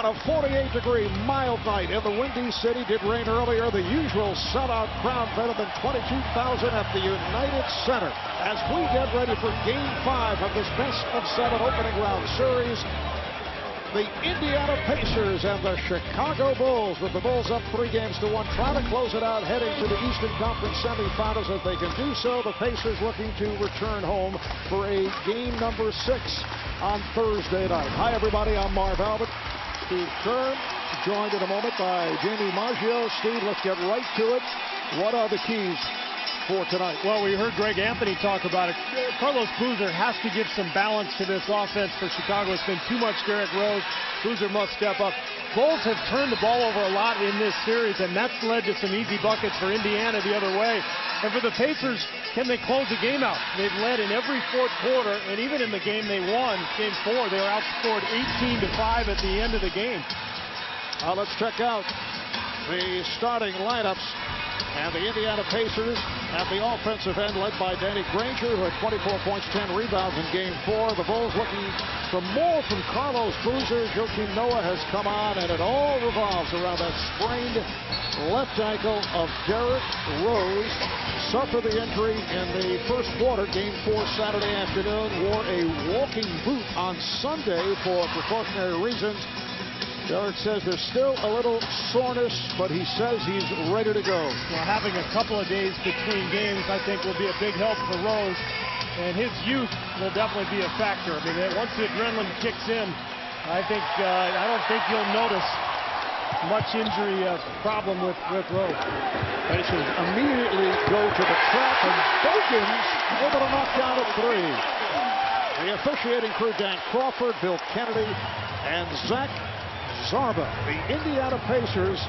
on a 48-degree mild night in the Windy City. Did rain earlier. The usual sellout crowd, better than 22,000 at the United Center. As we get ready for Game 5 of this best-of-7 opening round series, the Indiana Pacers and the Chicago Bulls, with the Bulls up 3-1, trying to close it out, heading to the Eastern Conference semifinals. If they can do so, the Pacers looking to return home for a game number 6 on Thursday night. Hi, everybody. I'm Marv Albert. Steve Kerr, joined in a moment by Jamie Maggio. Steve, let's get right to it. What are the keys for tonight? Well, we heard Greg Anthony talk about it. Carlos Boozer has to give some balance to this offense for Chicago. It's been too much Derrick Rose. Boozer must step up. Bulls have turned the ball over a lot in this series, and that's led to some easy buckets for Indiana the other way. And for the Pacers, can they close the game out? They've led in every fourth quarter, and even in the game they won, Game 4, they were outscored 18-5 at the end of the game. Let's check out the starting lineups. And the Indiana Pacers at the offensive end, led by Danny Granger, who had 24 points, 10 rebounds in Game 4. The Bulls looking for more from Carlos Boozer. Joakim Noah has come on, and it all revolves around that sprained left ankle of Derrick Rose. Suffered the injury in the first quarter, Game 4 Saturday afternoon. Wore a walking boot on Sunday for precautionary reasons. Derrick says there's still a little soreness, but he says he's ready to go. Well, having a couple of days between games, I think, will be a big help for Rose. And his youth will definitely be a factor. I mean, once the adrenaline kicks in, I don't think you'll notice much injury problem with Rose. Pacers immediately go to the trap, and Bogan's able to knock down a 3. The officiating crew, Dan Crawford, Bill Kennedy, and Zach Zarba. The Indiana Pacers,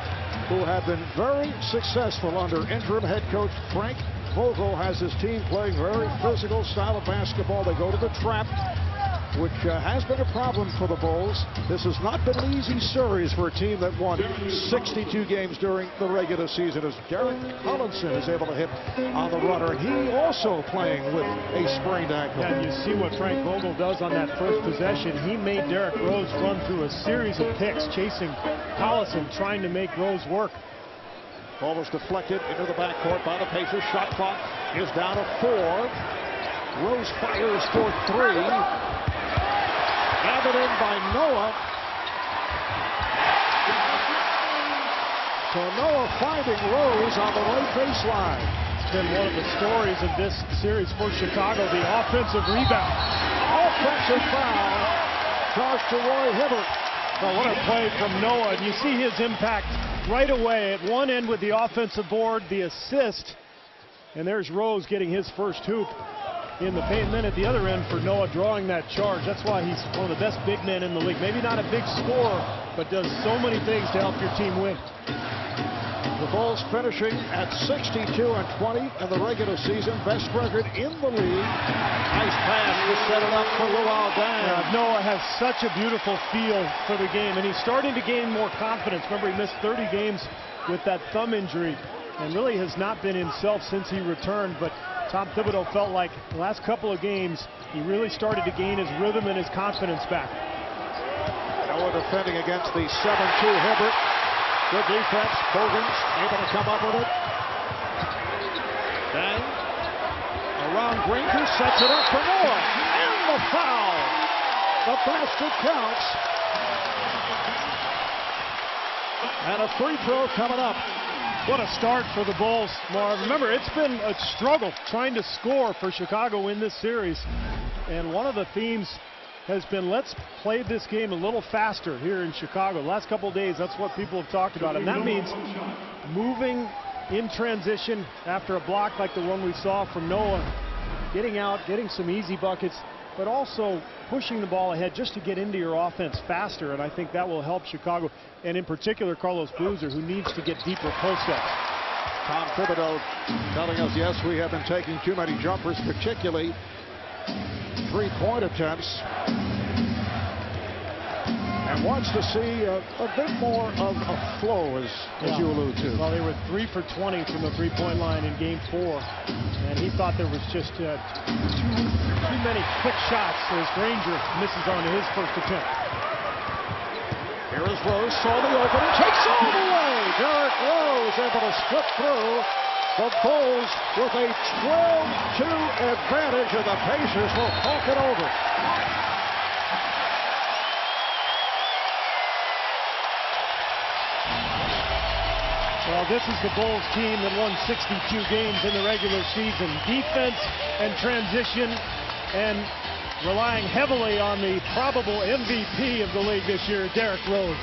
who have been very successful under interim head coach Frank Vogel, has his team playing very physical style of basketball. They go to the trap, which has been a problem for the Bulls. This has not been an easy series for a team that won 62 games during the regular season, as Derek Collinson is able to hit on the runner, and he also playing with a sprained ankle. Yeah, you see what Frank Vogel does on that first possession. He made Derrick Rose run through a series of picks, chasing Collison, trying to make Rose work. Ball was deflected into the backcourt by the Pacers. Shot clock is down to 4. Rose fires for 3. Gathered in by Noah. So Noah finding Rose on the right baseline. It's been one of the stories of this series for Chicago, the offensive rebound. Offensive foul charged to Roy Hibbert. Well, what a play from Noah. And you see his impact right away at one end with the offensive board, the assist. And there's Rose getting his first hoop in the paint, and then at the other end for Noah drawing that charge. That's why he's one of the best big men in the league. Maybe not a big scorer, but does so many things to help your team win. The Bulls finishing at 62-20 in the regular season, best record in the league. Nice pass to set it up for Luol Deng. Noah has such a beautiful feel for the game, and he's starting to gain more confidence. Remember, he missed 30 games with that thumb injury, and really has not been himself since he returned. But Tom Thibodeau felt like the last couple of games, he really started to gain his rhythm and his confidence back. Noah defending against the 7-2 Hibbert. Good defense. Bogan's able to come up with it. Deng around Granger, sets it up for Noah. And the foul. The basket counts. And a free throw coming up. What a start for the Bulls, Marv. Remember, it's been a struggle trying to score for Chicago in this series. And one of the themes has been, let's play this game a little faster here in Chicago. The last couple of days, that's what people have talked about. And that means moving in transition after a block like the one we saw from Noah, getting out, getting some easy buckets, but also pushing the ball ahead just to get into your offense faster. And I think that will help Chicago, and in particular Carlos Boozer, who needs to get deeper post-ups. Tom Thibodeau telling us, yes, we have been taking too many jumpers, particularly three-point attempts, and wants to see a bit more of a flow, as you allude to. Well, they were 3 for 20 from the three-point line in Game 4, and he thought there was just too many quick shots as Granger misses on his first attempt. Here is Rose, saw the opening, takes all the way. Derrick Rose able to slip through. The Bulls with a 12-2 advantage, and the Pacers will talk it over. Well, this is the Bulls team that won 62 games in the regular season. Defense and transition, and relying heavily on the probable MVP of the league this year, Derrick Rose.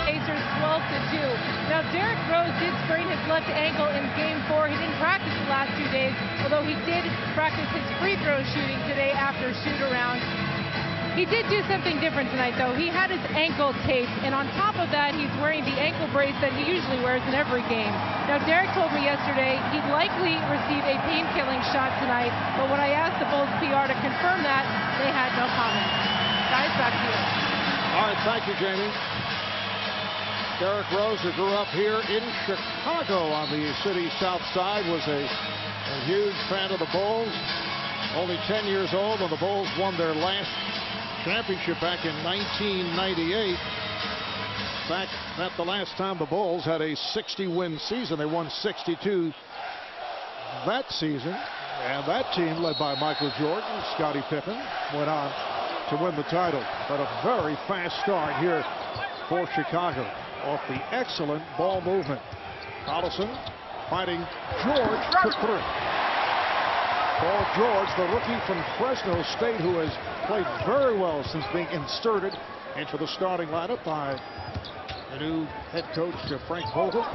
Pacers 12-2. Now, Derrick Rose did sprain his left ankle in Game 4. He didn't practice the last 2 days, although he did practice his free throw shooting today after shoot-around. He did do something different tonight, though. He had his ankle taped, and on top of that, he's wearing the ankle brace that he usually wears in every game. Now, Derrick told me yesterday he'd likely receive a pain-killing shot tonight, but when I asked the Bulls PR to confirm that, they had no comment. Guys, back to you. All right, thank you, Jamie. Derrick Rose, who grew up here in Chicago on the city's south side, was a huge fan of the Bulls. Only 10 years old when the Bulls won their last championship back in 1998. In fact, that's the last time the Bulls had a 60-win season. They won 62 that season, and that team, led by Michael Jordan and Scottie Pippen, went on to win the title. But a very fast start here for Chicago off the excellent ball movement. Collison fighting George for three. Paul George, the rookie from Fresno State, who has played very well since being inserted into the starting lineup by the new head coach, Frank Vogel.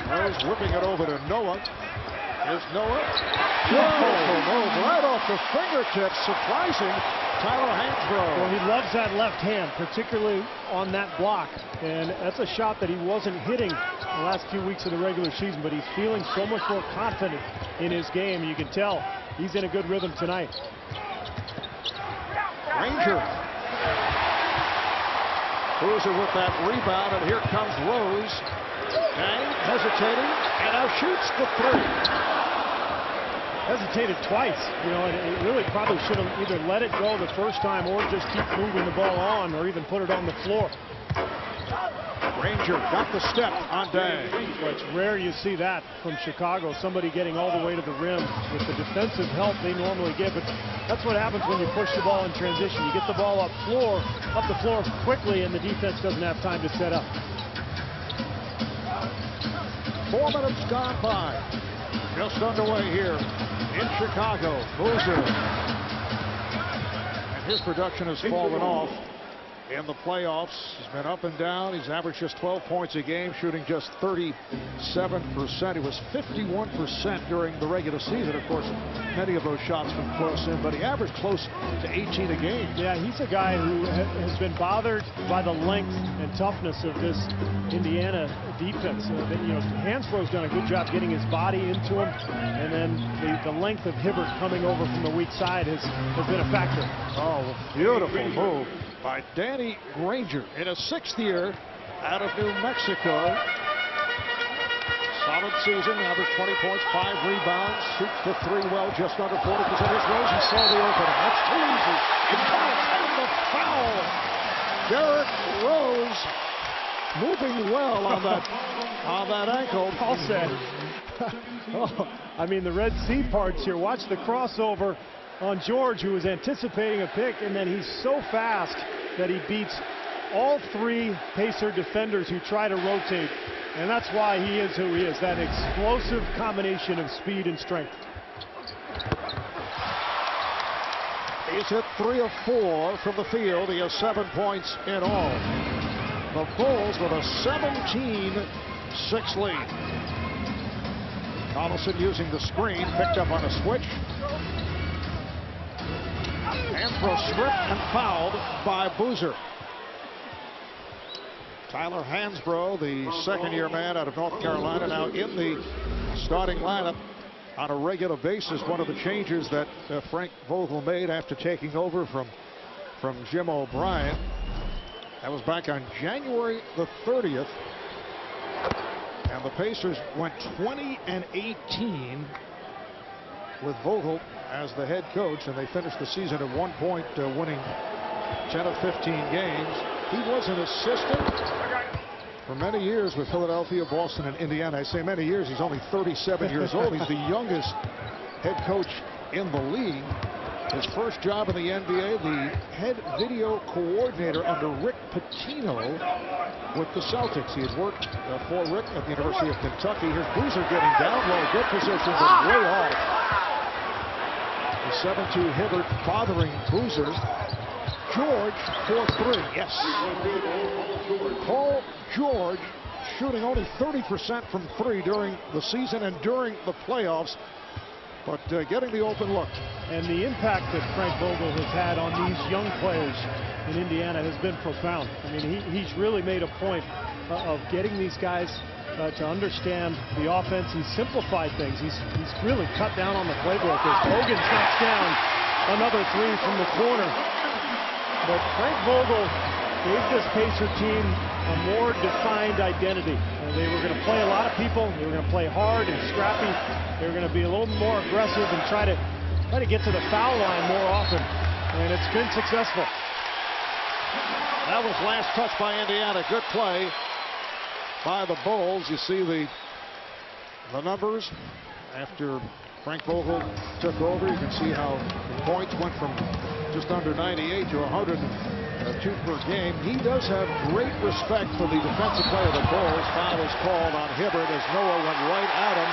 Rose whipping it over to Noah. Here's Noah. Wonderful move right off the fingertips. Surprising Tyler Hansbrough. Well, he loves that left hand, particularly on that block. And that's a shot that he wasn't hitting the last few weeks of the regular season, but he's feeling so much more confident in his game. You can tell he's in a good rhythm tonight. Ranger. Boozer with that rebound, and here comes Rose. Dang, hesitating, and now shoots the three. Hesitated twice, you know, and it really probably should have either let it go the first time or just keep moving the ball on, or even put it on the floor. Ranger got the step on Dang. Well, it's rare you see that from Chicago, somebody getting all the way to the rim with the defensive help they normally get. But that's what happens when you push the ball in transition. You get the ball up the floor quickly, and the defense doesn't have time to set up. 4 minutes gone by. Just underway here in Chicago. Boozer. And his production has fallen off in the playoffs. He's been up and down. He's averaged just 12 points a game, shooting just 37%. He was 51% during the regular season. Of course, many of those shots from close in, but he averaged close to 18 a game. Yeah, he's a guy who has been bothered by the length and toughness of this Indiana defense. You know, Hansbrough's done a good job getting his body into him, and then the length of Hibbert coming over from the weak side has been a factor. Oh, beautiful move by Danny Granger in a 6th year out of New Mexico. Solid season, averaged 20 points, 5 rebounds, shoots the three well, just under 40%. Here's Rose, he saw the opening. That's too easy. It counts, and the foul. Derrick Rose moving well on that ankle. Paul said, oh, I mean, the Red Sea parts here. Watch the crossover on George, who was anticipating a pick, and then he's so fast that he beats all 3 Pacer defenders who try to rotate, and that's why he is who he is, that explosive combination of speed and strength. He's hit 3 of 4 from the field. He has 7 points in all. The Bulls with a 17-6 lead. Collison using the screen, picked up on a switch. Hansbrough stripped and fouled by Boozer. Tyler Hansbrough, the second-year man out of North Carolina, now in the starting lineup on a regular basis. One of the changes that Frank Vogel made after taking over from Jim O'Brien. That was back on January the 30th. And the Pacers went 20-18 with Vogel as the head coach, and they finished the season at 1 point, winning 10 of 15 games. He was an assistant for many years with Philadelphia, Boston, and Indiana. I say many years. He's only 37 years old. He's the youngest head coach in the league. His first job in the NBA, the head video coordinator under Rick Pitino with the Celtics. He had worked for Rick at the University of Kentucky. Here's Boozer getting down low, good positions, and way off. The 7-2 Hibbert bothering Boozer. George for 3. Yes. Paul George shooting only 30% from 3 during the season and during the playoffs, but getting the open look. And the impact that Frank Vogel has had on these young players in Indiana has been profound. I mean, he's really made a point of getting these guys to understand the offense. He's simplified things. He's really cut down on the playbook as Hogan knocks down another 3 from the corner. But Frank Vogel gave this Pacer team a more defined identity. They were going to play a lot of people. They were going to play hard and scrappy. They were going to be a little more aggressive and try to get to the foul line more often. And it's been successful. That was last touch by Indiana. Good play by the Bulls. You see the numbers after Frank Vogel took over. You can see how the points went from just under 98 to 102 per game. He does have great respect for the defensive play of the Bulls. Foul is called on Hibbert as Noah went right at him.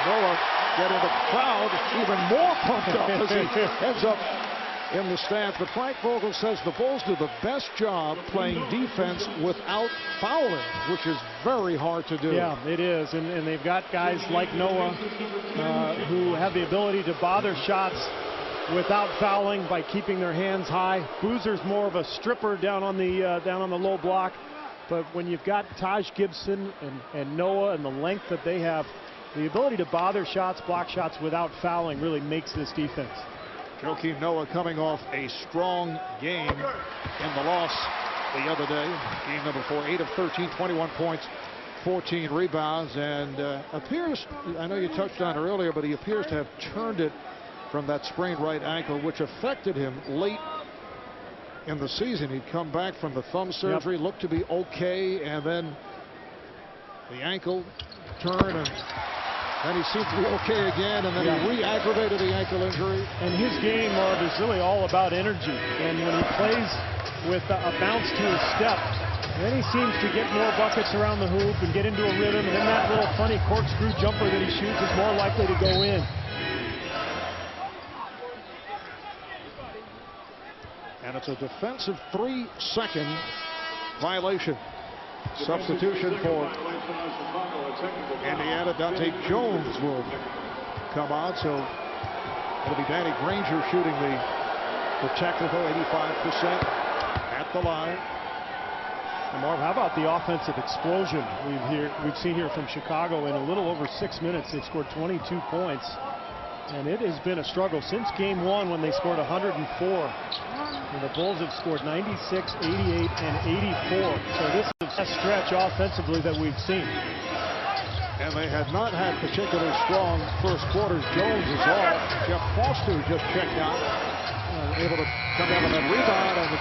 Noah getting the crowd even more pumped up as he ends up in the stands. But Frank Vogel says the Bulls do the best job playing defense without fouling, which is very hard to do. Yeah, it is. And they've got guys like Noah who have the ability to bother shots without fouling by keeping their hands high. Boozer's more of a stripper down on the low block. But when you've got Taj Gibson and Noah and the length that they have, the ability to bother shots, block shots without fouling really makes this defense. Joakim Noah coming off a strong game in the loss the other day. Game number 4, 8 of 13, 21 points, 14 rebounds, and appears, I know you touched on it earlier, but he appears to have turned it from that sprained right ankle, which affected him late in the season. He'd come back from the thumb surgery, looked to be okay, and then the ankle turned, and then he seemed to be okay again, and then he re-aggravated the ankle injury. And his game, Marv, is really all about energy. And when he plays with a bounce to his step, then he seems to get more buckets around the hoop and get into a rhythm, and then that little funny corkscrew jumper that he shoots is more likely to go in. And it's a defensive 3-second violation. Substitution for Indiana. Dante Jones will come on, so it'll be Danny Granger shooting the technical 85% at the line. And Marv, how about the offensive explosion we've seen here from Chicago? In a little over 6 minutes, they've scored 22 points. And it has been a struggle since game 1 when they scored 104. And the Bulls have scored 96, 88, and 84. So this is the best stretch offensively that we've seen. And they had not had particularly strong first quarters. Jones is off. Jeff Foster just checked out. Able to come down with that rebound. And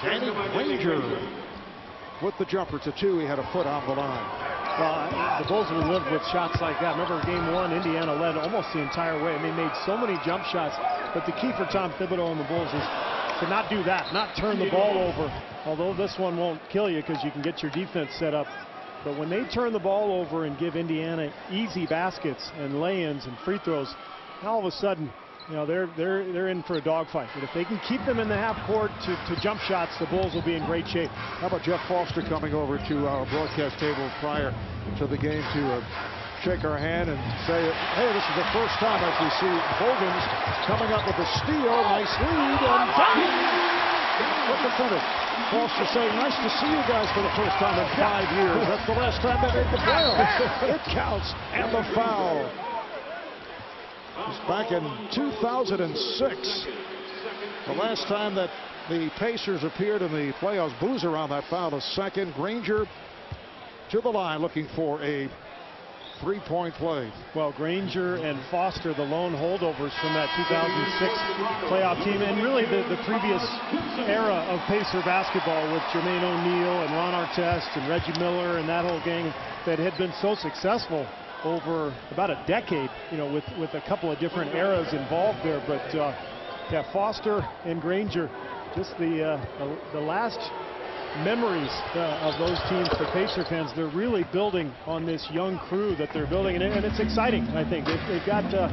Danny Granger with the jumper to 2. He had a foot on the line. Well, the Bulls will live with shots like that. Remember game 1, Indiana led almost the entire way, and they made so many jump shots. But the key for Tom Thibodeau and the Bulls is to not do that, not turn the ball over. Although this one won't kill you because you can get your defense set up. But when they turn the ball over and give Indiana easy baskets and lay-ins and free throws, all of a sudden, you know, they're in for a dogfight. But if they can keep them in the half court to jump shots, the Bulls will be in great shape. How about Jeff Foster coming over to our broadcast table prior to the game to shake our hand and say, hey, this is the first time as we see Bogans coming up with a steal, nice lead, and what the finish. Foster saying, nice to see you guys for the first time in 5 years. That's the last time they made the playoffs. It counts, and the foul. It was back in 2006, the last time that the Pacers appeared in the playoffs. Boozer on that foul, a second. Granger to the line looking for a 3-point play. Well, Granger and Foster, the lone holdovers from that 2006 playoff team, and really the previous era of Pacer basketball with Jermaine O'Neal and Ron Artest and Reggie Miller and that whole gang that had been so successful over about a decade, you know, with a couple of different eras involved there. But yeah, Foster and Granger, just the last memories of those teams for Pacer fans. They're really building on this young crew that they're building, and it's exciting. I think they've got a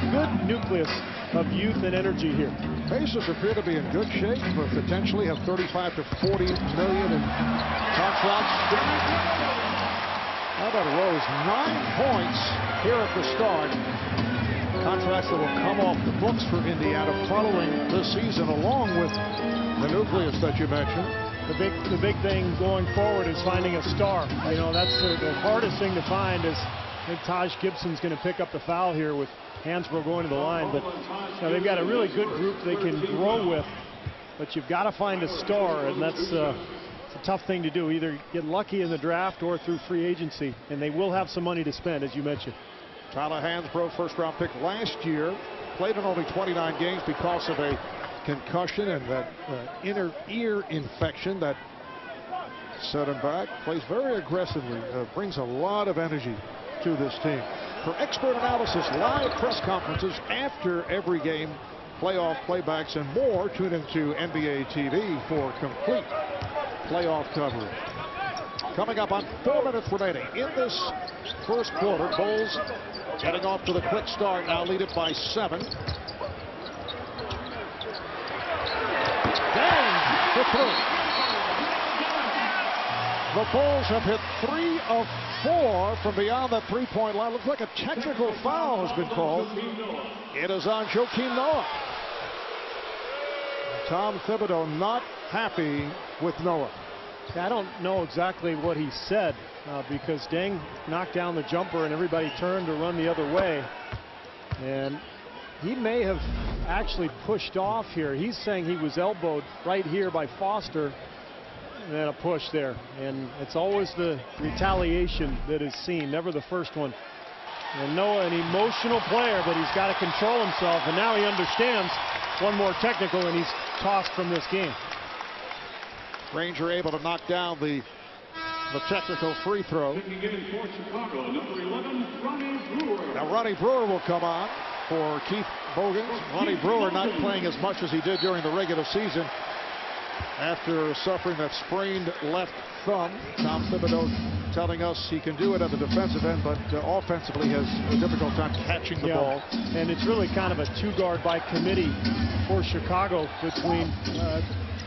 good nucleus of youth and energy here. Pacers appear to be in good shape, but potentially have 35 to 40 million in contracts. How about Rose? 9 points here at the start. Contracts that will come off the books for Indiana following this season, along with the nucleus that you mentioned. The big thing going forward is finding a star. You know, that's the hardest thing to find. Is I think Taj Gibson's going to pick up the foul here with Hansbrough going to the line. But you know, they've got a really good group they can grow with. But you've got to find a star, and that's it's a tough thing to do. Either get lucky in the draft or through free agency, and they will have some money to spend, as you mentioned. Tyler Hansbrough, first-round pick last year, played in only 29 games because of a concussion and that inner ear infection that set him back. Plays very aggressively, brings a lot of energy to this team. For expert analysis, live press conferences after every game, playoff playbacks, and more, tune into NBA TV for complete playoff coverage. Coming up on 4 minutes remaining in this first quarter, Bulls getting off to the quick start, now lead it by 7. For 3. The Bulls have hit 3 of 4 from beyond that 3-point line. Looks like a technical foul has been called. It is on Joakim Noah. Tom Thibodeau not happy with Noah. I don't know exactly what he said because Deng knocked down the jumper and everybody turned to run the other way. And he may have actually pushed off here. He's saying he was elbowed right here by Foster and then a push there. And it's always the retaliation that is seen, never the first one. And Noah, an emotional player, but he's got to control himself. And now he understands one more technical and he's tossed from this game. Granger able to knock down the technical free throw. Now Ronnie Brewer will come on for Keith Bogans. Ronnie Brewer not playing as much as he did during the regular season after suffering that sprained left thumb. Tom Thibodeau telling us he can do it at the defensive end, but offensively has a difficult time catching the ball. And it's really kind of a two-guard by committee for Chicago between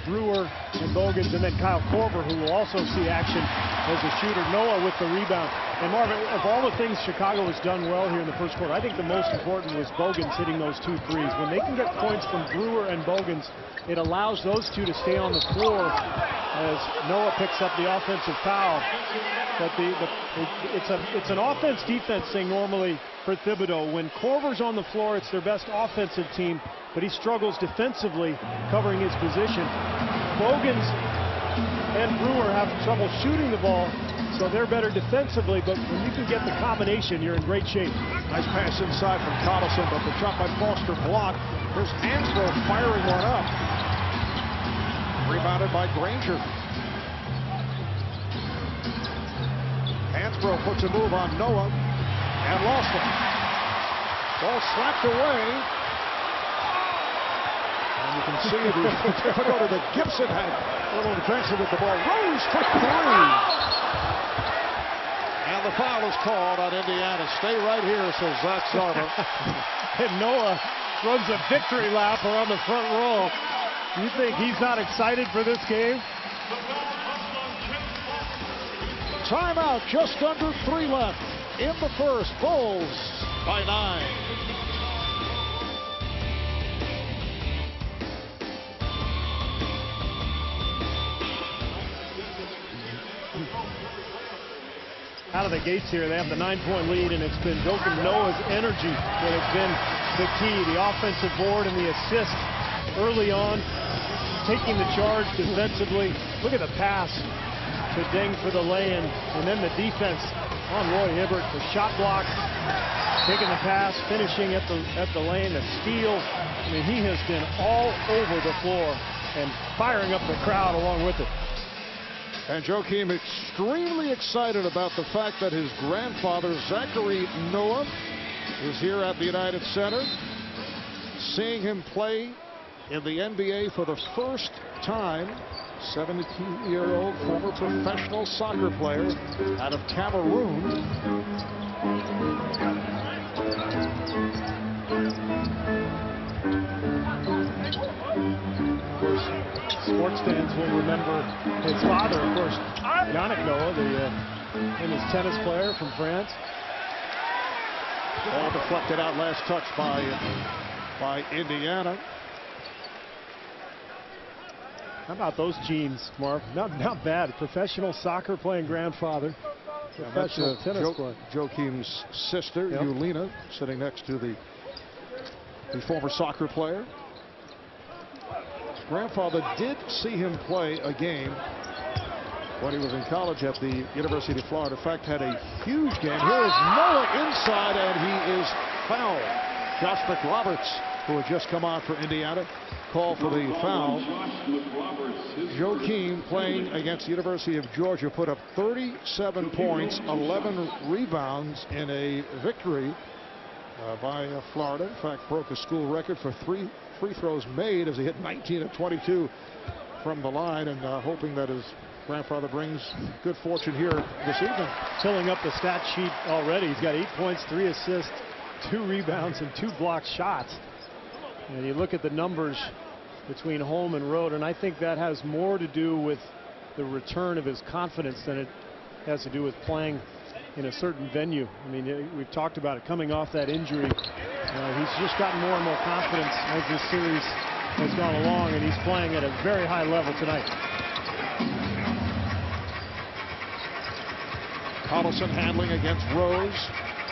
Brewer and Bogans, and then Kyle Korver, who will also see action as a shooter. Noah with the rebound. And Marvin, of all the things Chicago has done well here in the first quarter, I think the most important was Bogans hitting those 2 threes. When they can get points from Brewer and Bogans, it allows those two to stay on the floor as Noah picks up the offensive foul. But it's an offense-defense thing normally for Thibodeau. When Korver's on the floor, it's their best offensive team, but he struggles defensively covering his position. Bogans and Brewer have trouble shooting the ball, so they're better defensively, but when you can get the combination, you're in great shape. Nice pass inside from Collison, but the shot by Foster blocked. Here's Hansbrough firing one up. Rebounded by Granger. Hansbrough puts a move on Noah and lost it. Ball slapped away. And you can see the difficulty that Gibson had a little defensive with the ball. Rose for 3. And the foul is called on Indiana. Stay right here, says Zach Sarver. And Noah runs a victory lap around the front row. You think he's not excited for this game? Timeout, just under 3 left in the first. Bulls by 9. Out of the gates here, they have the 9-point lead, and it's been Joakim Noah's energy that has been the key. The offensive board and the assist early on, taking the charge defensively. Look at the pass to ding for the lay-in. And then the defense on Roy Hibbert, the shot block, taking the pass, finishing at the lane, the steal. I mean, he has been all over the floor and firing up the crowd along with it. And Joakim extremely excited about the fact that his grandfather, Zachary Noah, is here at the United Center. Seeing him play in the NBA for the first time. 17-year-old former professional soccer player out of Cameroon. Of course, sports fans will remember his father, of course, Yannick Noah, the famous tennis player from France. Ball deflected out, last touch by Indiana. How about those genes, Marv? Not bad. Professional soccer playing grandfather. Professional tennis player. Joakim's sister, Yulina, sitting next to the former soccer player. His grandfather did see him play a game when he was in college at the University of Florida. In fact, had a huge game. Here is Noah inside, and he is fouled. Josh McRoberts, who had just come on for Indiana, called for the foul. Joakim, playing against the University of Georgia, put up 37 points, 11 rebounds in a victory by Florida. In fact, broke a school record for 3 free throws made as he hit 19 of 22 from the line, and hoping that his grandfather brings good fortune here this evening. Filling up the stat sheet already. He's got 8 points, 3 assists, 2 rebounds, and 2 blocked shots. And you look at the numbers between home and road, and I think that has more to do with the return of his confidence than it has to do with playing in a certain venue. I mean, we've talked about it, coming off that injury. He's just gotten more and more confidence as this series has gone along, and he's playing at a very high level tonight. Collison handling against Rose.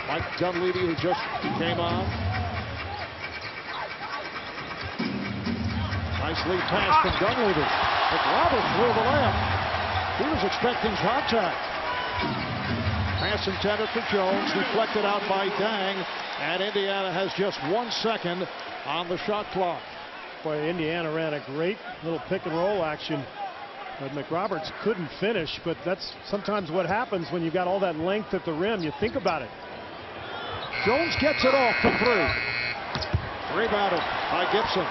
Mike Dunleavy, who just came on. Nice lead pass from Dunleavy. McRoberts threw the layup. He was expecting contact. Pass intended for Jones, deflected out by Dang, and Indiana has just 1 second on the shot clock. Boy, Indiana ran a great little pick and roll action, but McRoberts couldn't finish. But that's sometimes what happens when you've got all that length at the rim. You think about it. Jones gets it off for 3. Rebounded by Gibson.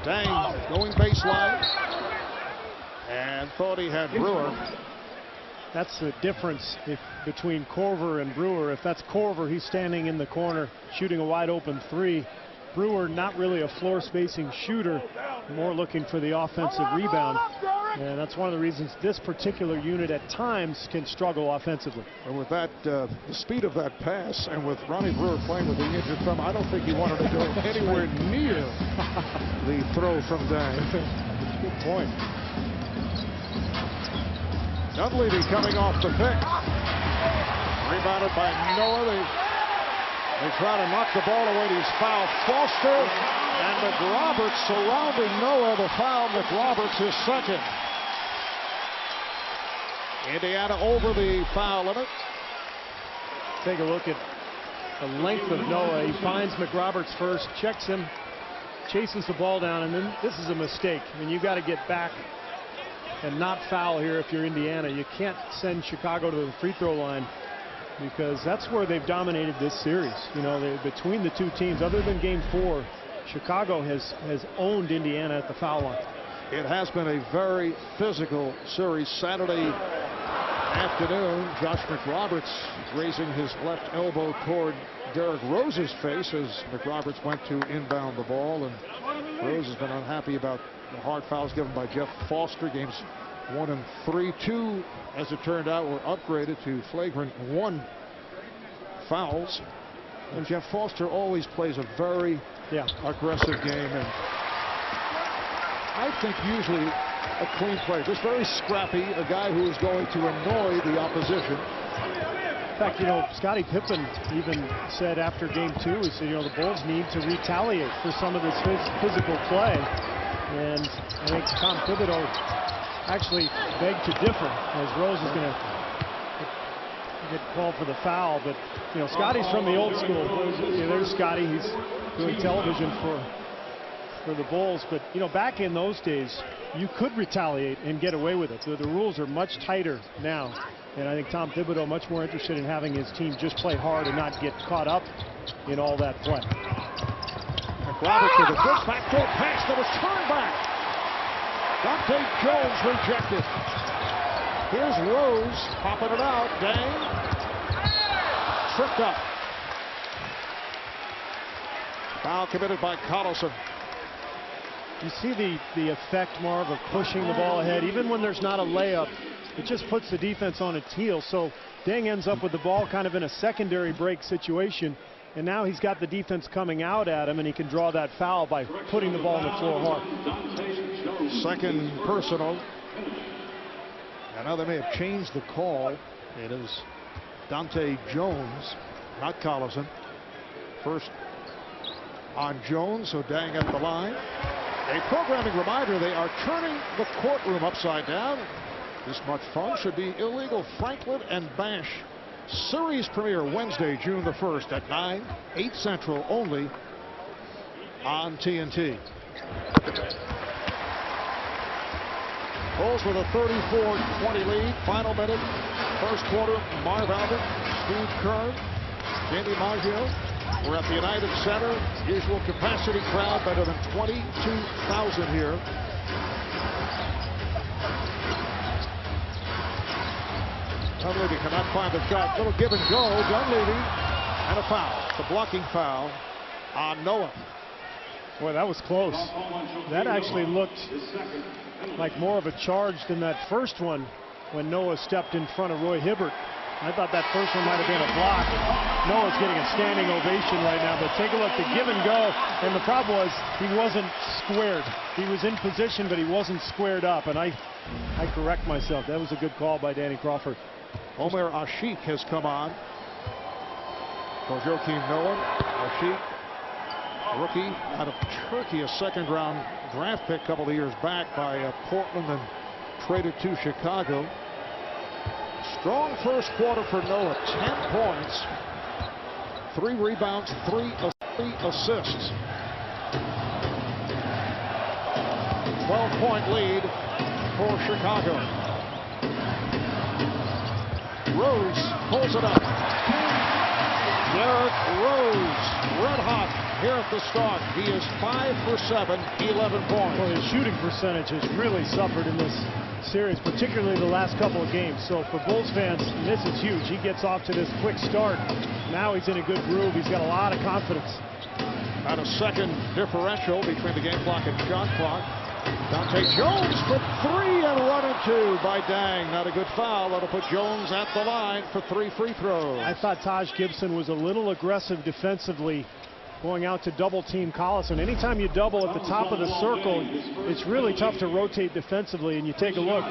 Dang going baseline, and thought he had Brewer. That's the difference between Korver and Brewer. If that's Korver, he's standing in the corner shooting a wide open 3. Brewer, not really a floor spacing shooter, more looking for the offensive rebound. And that's one of the reasons this particular unit at times can struggle offensively. And with that, the speed of that pass, and with Ronnie Brewer playing with the injured thumb, I don't think he wanted to go anywhere near the throw from Dang. Good point. Dunleavy coming off the pick. Rebounded by Noah. They try to knock the ball away. He's fouled. Foster and McRoberts surrounding Noah. The foul. McRoberts is second. Indiana over the foul limit. Take a look at the length of Noah. He finds McRoberts first, checks him, chases the ball down, and then this is a mistake. I mean, you've got to get back and not foul here if you're Indiana. You can't send Chicago to the free throw line, because that's where they've dominated this series. You know, between the two teams, other than game 4, Chicago has owned Indiana at the foul line. It has been a very physical series. Saturday afternoon, Josh McRoberts raising his left elbow toward Derrick Rose's face as McRoberts went to inbound the ball, and Rose has been unhappy about the hard fouls given by Jeff Foster. Games 1 and 3. 2, as it turned out, were upgraded to flagrant 1 fouls. And Jeff Foster always plays a very aggressive game, and I think usually a clean play. Just very scrappy, a guy who is going to annoy the opposition. In fact, you know, Scottie Pippen even said after game 2, he said, you know, the Bulls need to retaliate for some of this physical play. And I think Tom Thibodeau actually begged to differ, as Rose is going to get called for the foul. But, you know, Scottie's from the old school. There's Scottie. He's doing television for the Bulls. But, you know, back in those days, you could retaliate and get away with it. The rules are much tighter now. And I think Tom Thibodeau much more interested in having his team just play hard and not get caught up in all that play. Roberts with a good backdoor pass that was turned back. Dante Jones rejected. Here's Rose popping it out. Dang. Tripped up. Foul committed by Collison. You see the effect, Marv, of pushing the ball ahead. Even when there's not a layup, it just puts the defense on its heels. So Deng ends up with the ball kind of in a secondary break situation. And now he's got the defense coming out at him, and he can draw that foul by putting the ball on the floor hard. Second personal. And now they may have changed the call. It is Dante Jones, not Collison. First on Jones, so Deng at the line. A programming reminder, they are turning the courtroom upside down. This much fun should be illegal. Franklin and Bash series premiere Wednesday, June the 1st at 9, 8 Central, only on TNT. Bulls with a 34-20 lead. Final minute, first quarter. Marv Albert, Steve Kerr, Jamie Maggio. We're at the United Center. Usual capacity crowd, better than 22,000 here. Dunleavy cannot find the shot. Little give and go. Dunleavy and a foul. The blocking foul on Noah. Boy, that was close. That actually looked like more of a charge than that first one when Noah stepped in front of Roy Hibbert. I thought that first one might have been a block. Noah's getting a standing ovation right now, but take a look, the give and go. And the problem was he wasn't squared. He was in position, but he wasn't squared up. And I correct myself. That was a good call by Danny Crawford. Omer Ashik has come on for Joakim Noah. Ashik, rookie out of Turkey, a second-round draft pick a couple of years back by Portland and traded to Chicago. Strong first quarter for Noah. 10 points, 3 rebounds, 3 assists. 12-point lead for Chicago. Rose pulls it up. Derrick Rose, red hot here at the start. He is 5 for 7, 11 points. Well, his shooting percentage has really suffered in this series, particularly the last couple of games. So for Bulls fans, this is huge. He gets off to this quick start. Now he's in a good groove. He's got a lot of confidence. About a second differential between the game clock and shot clock. Dante Jones for 3 and 1 and 2 by Deng. Not a good foul. That'll put Jones at the line for 3 free throws. I thought Taj Gibson was a little aggressive defensively, going out to double team Collison. Anytime you double at the top of the circle, it's really tough to rotate defensively. And you take a look,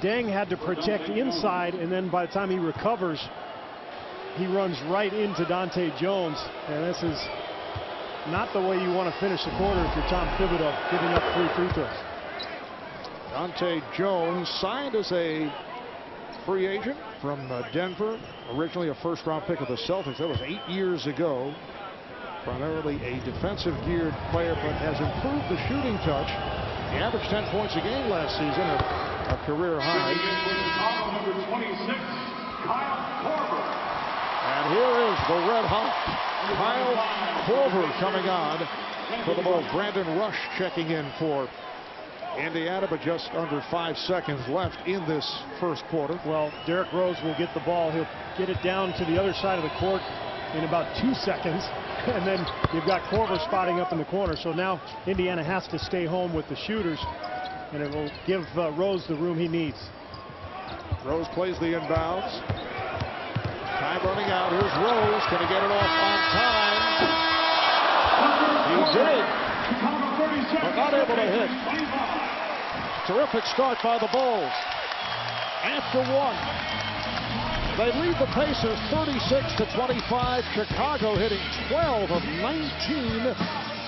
Deng had to protect inside, and then by the time he recovers, he runs right into Dante Jones. And this is not the way you want to finish the quarter if you're Tom Thibodeau, giving up 3 free throws. Dante Jones signed as a free agent from Denver, originally a first-round pick of the Celtics. That was 8 years ago. Primarily a defensive geared player, but has improved the shooting touch. He averaged 10 points a game last season, a career high. Number 26, Kyle Korver. And here is the red hot Kyle Korver coming on for the Bulls. Brandon Rush checking in for Indiana, but just under 5 seconds left in this first quarter. Well, Derrick Rose will get the ball. He'll get it down to the other side of the court in about 2 seconds. And then you've got Korver spotting up in the corner. So now Indiana has to stay home with the shooters, and it will give Rose the room he needs. Rose plays the inbounds. Time running out. Here's Rose. Can he get it off on time? He did, but not able to hit. Terrific start by the Bulls. After 1. They lead the Pacers 36-25. Chicago hitting 12 of 19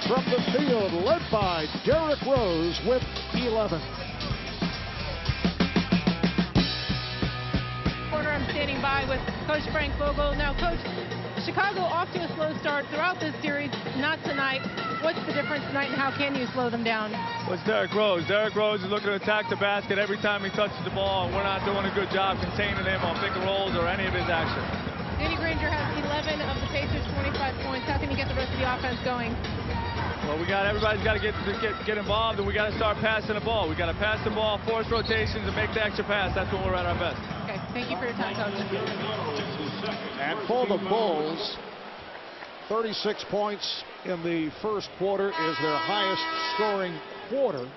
from the field, led by Derrick Rose with 11. I'm standing by with Coach Frank Vogel. Now, Coach, Chicago off to a slow start throughout this series, not tonight. What's the difference tonight, and how can you slow them down? Well, it's Derrick Rose. Derrick Rose is looking to attack the basket every time he touches the ball, and we're not doing a good job containing him on pick and rolls or any of his action. Danny Granger has 11 of the Pacers' 25 points. How can you get the rest of the offense going? Well, everybody's got to get involved, and we got to start passing the ball. We got to pass the ball, force rotations, and make the extra pass. That's when we're at our best. Okay, thank you for your time, Coach. And for the Bulls, 36 points in the first quarter is their highest scoring quarter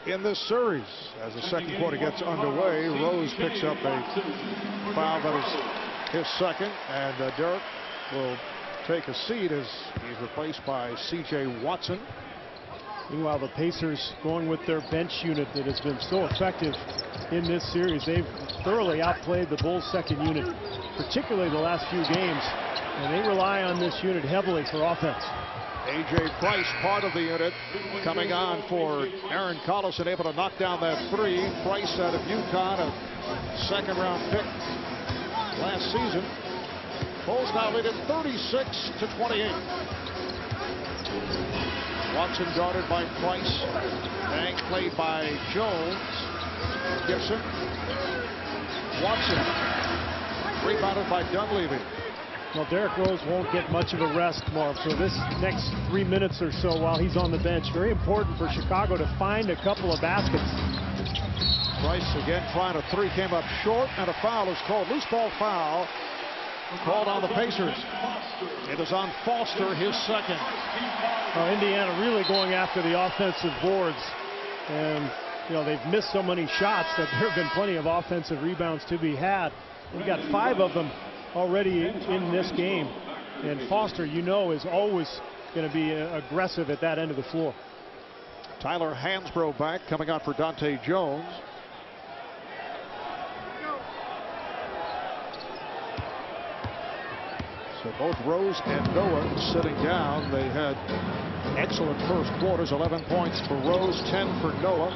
in this series. As the second quarter gets underway, Rose picks up a foul that is his second, and Derrick will take a seat as he's replaced by C.J. Watson. Meanwhile, the Pacers going with their bench unit that has been so effective in this series. They've thoroughly outplayed the Bulls' second unit, particularly the last few games, and they rely on this unit heavily for offense. A.J. Price, part of the unit, coming on for Aaron Collison, able to knock down that three. Price out of UConn, a second-round pick last season. Bulls now lead at 36-28. Watson guarded by Price. Bang played by Jones. Gibson. Watson rebounded by Dunleavy. Well, Derrick Rose won't get much of a rest, Marv, so this next 3 minutes or so while he's on the bench, very important for Chicago to find a couple of baskets. Price again trying a three, came up short, and a foul is called. Loose ball foul called on the Pacers. It is on Foster, his second. Indiana really going after the offensive boards, and you know they've missed so many shots that there have been plenty of offensive rebounds to be had. We got 5 of them already in this game, and Foster, you know, is always going to be aggressive at that end of the floor. Tyler Hansbrough back, coming out for Dante Jones. So both Rose and Noah sitting down. They had excellent first quarters. 11 points for Rose, 10 for Noah.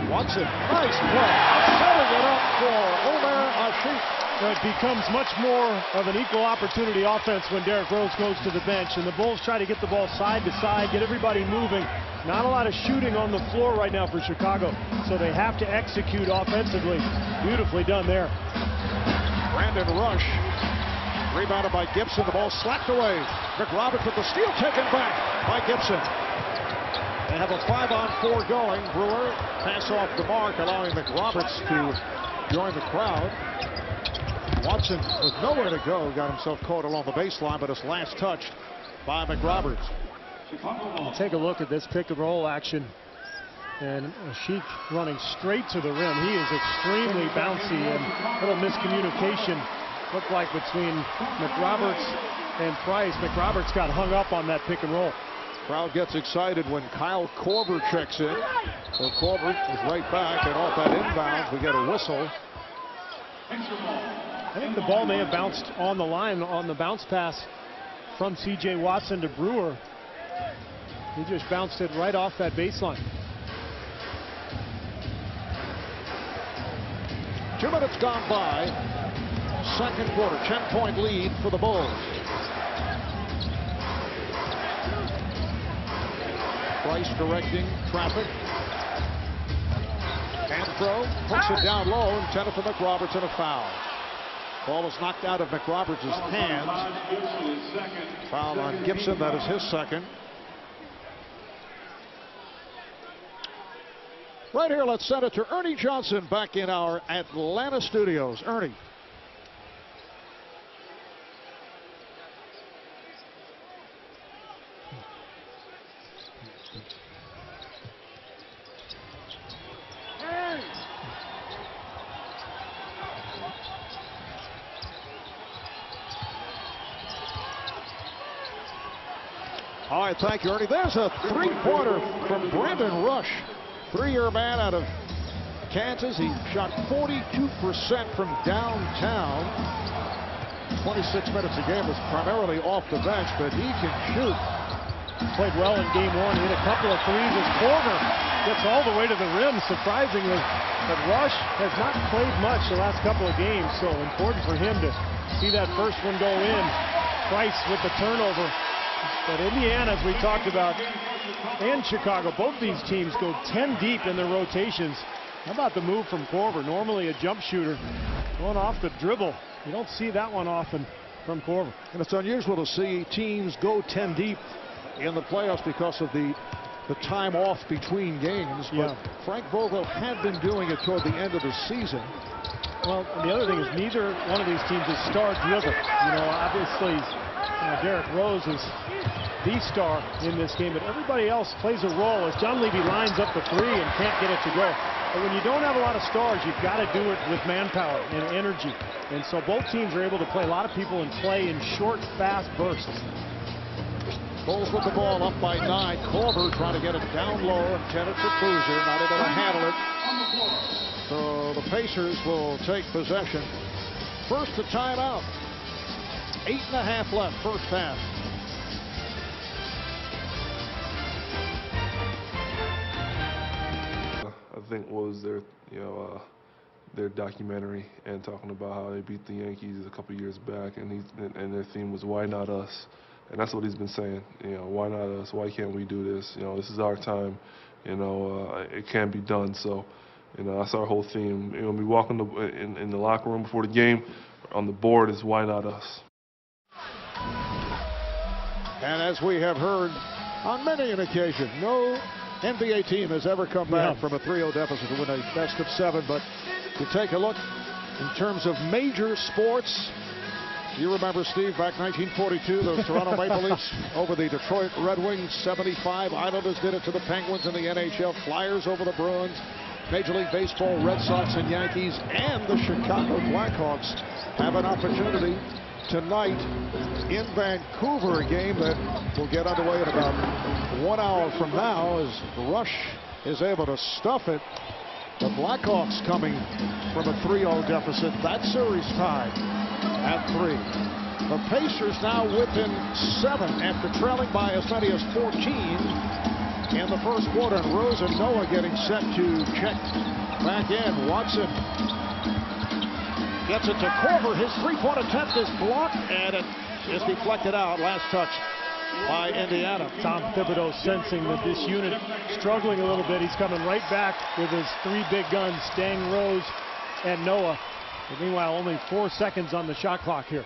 Watson, nice play. Setting it up for Omer Asik. It becomes much more of an equal opportunity offense when Derrick Rose goes to the bench, and the Bulls try to get the ball side to side, get everybody moving. Not a lot of shooting on the floor right now for Chicago, so they have to execute offensively. Beautifully done there. Brandon Rush, rebounded by Gibson. The ball slapped away. McRoberts with the steal, taken back by Gibson. They have a 5-on-4 going. Brewer pass off the mark, allowing McRoberts to join the crowd. Watson with nowhere to go, got himself caught along the baseline, but it's last touched by McRoberts. Take a look at this pick and roll action, and Asik running straight to the rim. He is extremely bouncy, and a little miscommunication looked like between McRoberts and Price. McRoberts got hung up on that pick and roll. Crowd gets excited when Kyle Korver checks in. So Korver is right back, and off that inbound, we get a whistle. I think the ball may have bounced on the line on the bounce pass from C.J. Watson to Brewer. He just bounced it right off that baseline. 2 minutes gone by. Second quarter, 10-point lead for the Bulls. Price directing traffic. Hand throw, puts it down low, intended for McRoberts, and a foul. Ball is knocked out of McRoberts' hands. Foul on Gibson, that is his second. Right here, let's send it to Ernie Johnson back in our Atlanta studios. Ernie. All right, thank you, Ernie. There's a three-pointer from Brandon Rush. 3-year man out of Kansas. He shot 42% from downtown. 26 minutes a game, was primarily off the bench, but he can shoot. Played well in game one. Hit a couple of threes as Korver gets all the way to the rim, surprisingly. But Rush has not played much the last couple of games, so important for him to see that first one go in. Price with the turnover. But Indiana, as we talked about, and Chicago, both these teams go 10 deep in their rotations. How about the move from Korver? Normally a jump shooter going off the dribble. You don't see that one often from Korver. And it's unusual to see teams go 10 deep in the playoffs because of the time off between games. But Frank Vogel had been doing it toward the end of the season. Well, and the other thing is neither one of these teams is star-driven. You know, obviously, Derrick Rose is the star in this game, but everybody else plays a role as Dunleavy lines up the three and can't get it to go. But when you don't have a lot of stars, you've got to do it with manpower and energy. And so both teams are able to play a lot of people and play in short, fast bursts. Bulls with the ball up by 9. Korver trying to get it down low, intended for Boozer, not able to handle it. So the Pacers will take possession. First to timeout. 8.5 left, first half. I think was their documentary and talking about how they beat the Yankees a couple years back, and their theme was "Why not us?" And that's what he's been saying. Why not us? Why can't we do this? This is our time. It can be done. So, that's our whole theme. We walk in the locker room before the game. On the board is "Why not us?" And as we have heard on many an occasion, no NBA team has ever come back from a 3-0 deficit to win a best-of-7. But to take a look in terms of major sports, you remember, Steve, back 1942, those Toronto Maple Leafs over the Detroit Red Wings, 75. Islanders did it to the Penguins in the NHL. Flyers over the Bruins. Major League Baseball, Red Sox and Yankees, and the Chicago Blackhawks have an opportunity tonight in Vancouver, a game that will get underway in about 1 hour from now as Rush is able to stuff it. The Blackhawks coming from a 3-0 deficit. That series tied at 3. The Pacers now within 7 after trailing by as many as 14 in the first quarter. And Rose and Noah getting set to check back in. Watson gets it to Korver. His three-point attempt is blocked, and it is deflected out. Last touch by Indiana. Tom Thibodeau sensing that this unit struggling a little bit. He's coming right back with his 3 big guns, Stang, Rose, and Noah. But meanwhile, only 4 seconds on the shot clock here.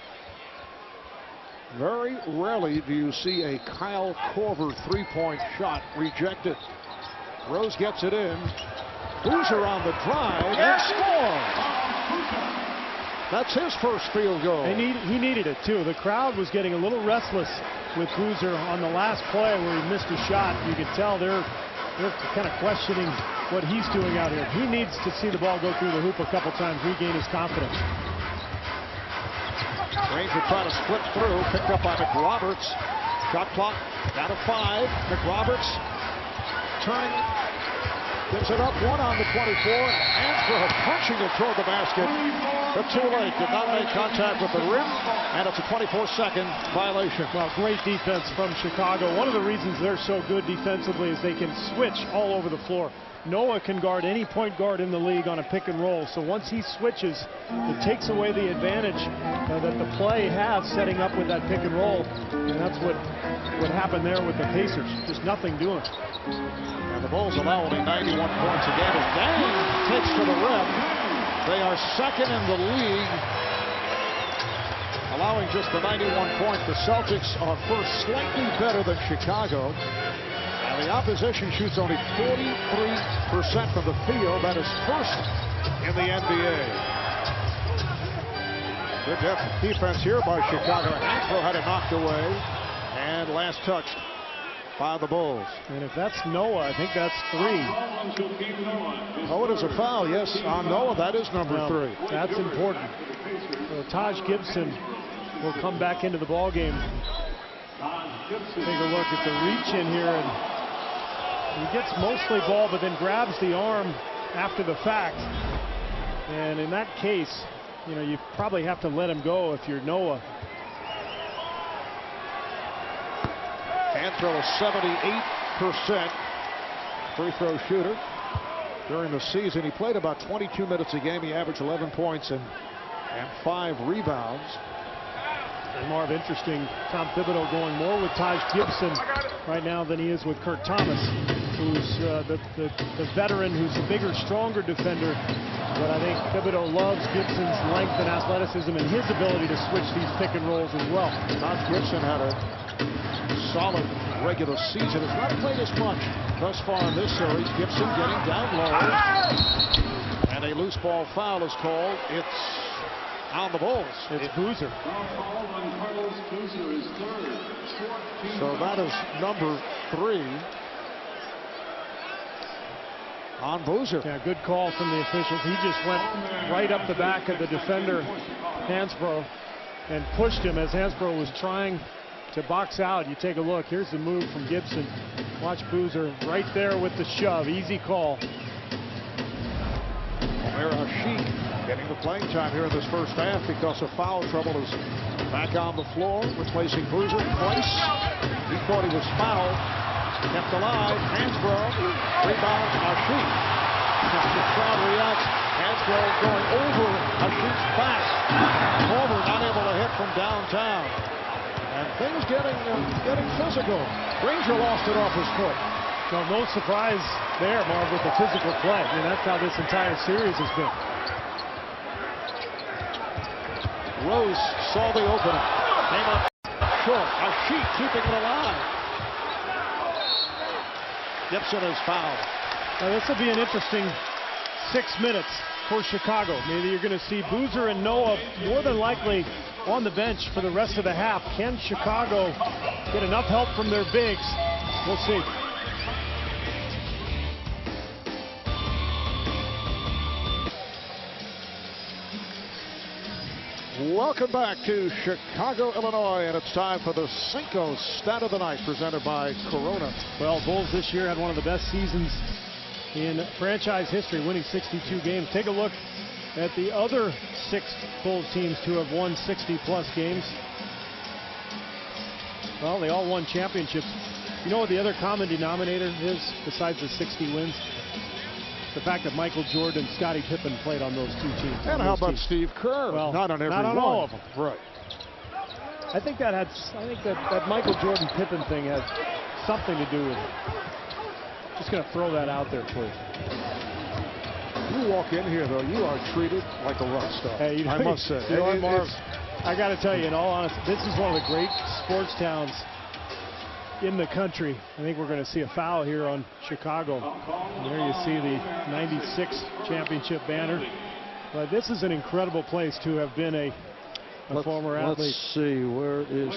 Very rarely do you see a Kyle Korver three-point shot rejected. Rose gets it in. Boozer on the drive and scores. That's his first field goal. He needed it, too. The crowd was getting a little restless with Boozer on the last play where he missed a shot. You could tell they're kind of questioning what he's doing out here. He needs to see the ball go through the hoop a couple times, regain his confidence. Ranger trying to split through, picked up by McRoberts. Shot clock down to 5. McRoberts turning, gives it up, 1 on the 24. Angelo punching it toward the basket, but too late. Did not make contact with the rim, and it's a 24-second violation. Well, great defense from Chicago. One of the reasons they're so good defensively is they can switch all over the floor. Noah can guard any point guard in the league on a pick and roll. So once he switches, it takes away the advantage that the play has setting up with that pick and roll. And that's what happened there with the Pacers. Just nothing doing. And the Bulls allow only 91 points a game. And Dang takes to the rim. They are second in the league, allowing just the 91 points. The Celtics are first, slightly better than Chicago. And the opposition shoots only 43% from the field. That is first in the NBA. Good defense here by Chicago. Hansbrough had it knocked away. And last touched by the Bulls. And if that's Noah, I think that's 3. Oh, it is a foul, yes, on Noah. That is number 3. That's important. So Taj Gibson will come back into the ball game. Take a look at the reach in here, and he gets mostly ball, but then grabs the arm after the fact. And in that case, you know, you probably have to let him go if you're Noah. Hand throw is 78% free throw shooter. During the season, he played about 22 minutes a game. He averaged 11 points and 5 rebounds. And Marv, interesting, Tom Thibodeau going more with Taj Gibson right now than he is with Kurt Thomas, who's the veteran, who's a bigger, stronger defender. But I think Thibodeau loves Gibson's length and athleticism and his ability to switch these pick and rolls as well. Taj Gibson had a solid regular season. Has not played as much thus far in this series. Gibson getting down low. And a loose ball foul is called. It's on the Bulls. It's Boozer. So that is number 3 on Boozer. Yeah, good call from the officials. He just went right up the back of the defender, Hansbrough, and pushed him as Hansbrough was trying to box out. You take a look. Here's the move from Gibson. Watch Boozer right there with the shove. Easy call. R1G5 getting the playing time here in this first half because of foul trouble is back on the floor, replacing Boozer twice. He thought he was fouled. Kept alive. Hansbrough. Rebound. R1G5. The crowd reacts. Hansbrough going over R1G5's back. Corver not able to hit from downtown. And things getting physical. Granger lost it off his foot. Well, no surprise there, Marv, with the physical play. I mean, that's how this entire series has been. Rose saw the opening. Came up short. R1G5 keeping it alive. Gibson is fouled. Now, this will be an interesting 6 minutes for Chicago. Maybe you're going to see Boozer and Noah more than likely on the bench for the rest of the half. Can Chicago get enough help from their bigs? We'll see. Welcome back to Chicago, Illinois, and it's time for the Cinco Stat of the Night presented by Corona. Well, Bulls this year had one of the best seasons in franchise history, winning 62 games. Take a look at the other 6 Bulls teams to have won 60-plus games. Well, they all won championships. You know what the other common denominator is besides the 60 wins? The fact that Michael Jordan and Scottie Pippen played on those 2 teams. And how about Steve Kerr? Well, not on every not on one. all of them. Right. I think that Michael Jordan Pippen thing had something to do with it. Just going to throw that out there for you. You walk in here, though, you are treated like a rock star. Hey, I must say. You know what, Marv? I got to tell you, in all honesty, this is one of the great sports towns in the country. I think we're going to see a foul here on Chicago. And there you see the '96 championship banner. But this is an incredible place to have been a former athlete. Let's see, where is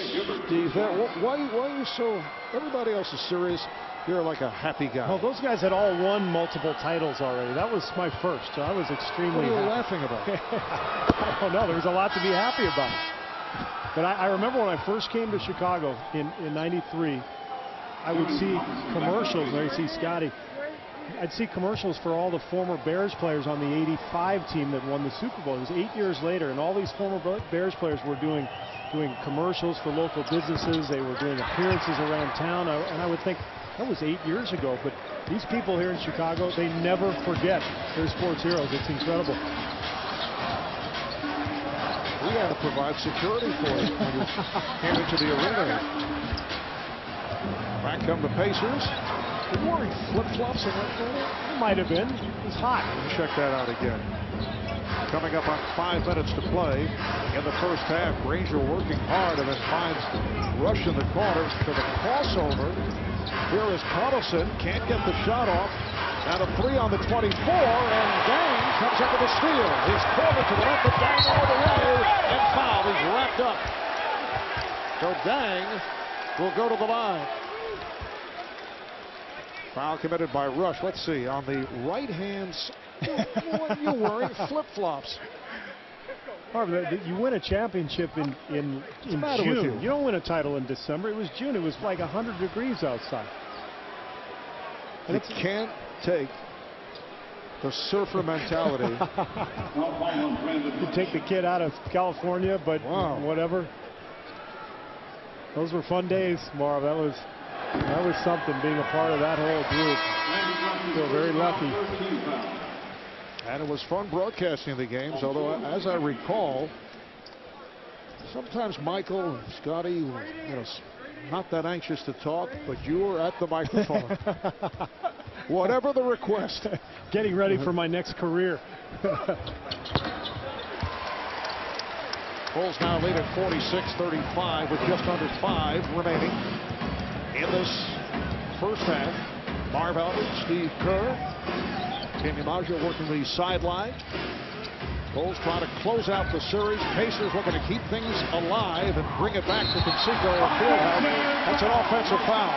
Steve? Why are you so? Everybody else is serious. You're like a happy guy. Well, those guys had all won multiple titles already. That was my first, so I was extremely What are you happy. laughing about? I don't know. There was a lot to be happy about. But I remember when I first came to Chicago in '93, I would see commercials, and I'd see Scotty. I'd see commercials for all the former Bears players on the '85 team that won the Super Bowl. It was 8 years later, and all these former Bears players were doing commercials for local businesses. They were doing appearances around town, and I would think, that was 8 years ago, but these people here in Chicago, they never forget their sports heroes. It's incredible. We had to provide security for you when you came into the arena. Back come the Pacers. Were you wearing flip-flops in that photo? It might have been. It was hot. Check that out again. Coming up on 5 minutes to play in the first half. Granger working hard and then finds Rush in the corner to the crossover. Here is Collison. Can't get the shot off. Now to 3 on the 24, and Dang comes up with a steal. He's corner to the left, but Dang all the way, and foul. He's wrapped up. So Dang will go to the line. Foul committed by Rush. Let's see, on the right hand side. You're wearing flip-flops. You win a championship in June. You don't win a title in December. It was June. It was like 100 degrees outside. You can't take The surfer mentality. You take the kid out of California, but whatever. Those were fun days, Marv. That was something, being a part of that whole group. Feel very lucky. And it was fun broadcasting the games, although, as I recall, sometimes Michael, Scotty, you know, not that anxious to talk, but you were at the microphone. Whatever the request. Getting ready for my next career. Bulls now lead at 46-35 with just under 5 remaining in this first half. Marv Albert, Steve Kerr, Kenny Maggio working the sideline. Bulls trying to close out the series. Pacers looking to keep things alive and bring it back to Conseco Fieldhouse. That's an offensive foul.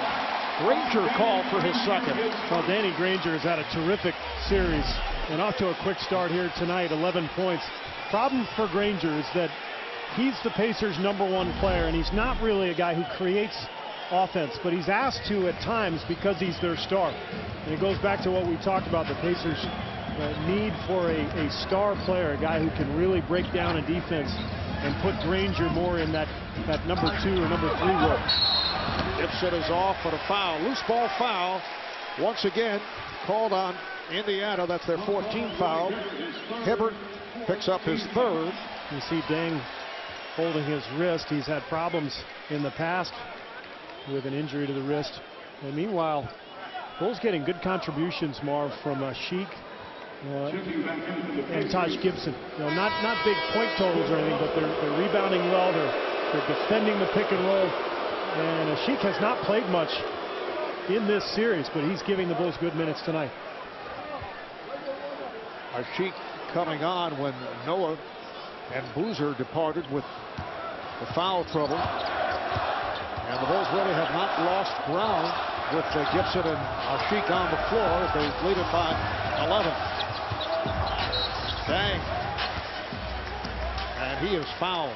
Granger called for his second. Well, Danny Granger has had a terrific series and off to a quick start here tonight. 11 points. Problem for Granger is that he's the Pacers' #1 player, and he's not really a guy who creates offense, but he's asked to at times because he's their star. And it goes back to what we talked about, the Pacers' need for a star player, a guy who can really break down a defense and put Granger more in that #2 or #3 role. Gibson is off for a foul. Loose ball foul. Once again called on Indiana. That's their 14th foul. Hibbert picks up his 3rd. You see Deng holding his wrist. He's had problems in the past with an injury to the wrist. And meanwhile, Bulls getting good contributions, Marv, from Sheik and Taj Gibson. You know, not big point totals or anything, but they're rebounding well. They're defending the pick and roll. And Sheik has not played much in this series, but he's giving the Bulls good minutes tonight. Sheik coming on when Noah and Boozer departed with the foul trouble. And the Bulls really have not lost ground with Gibson and Sheik on the floor as they lead it by 11. Dang. And he is fouled.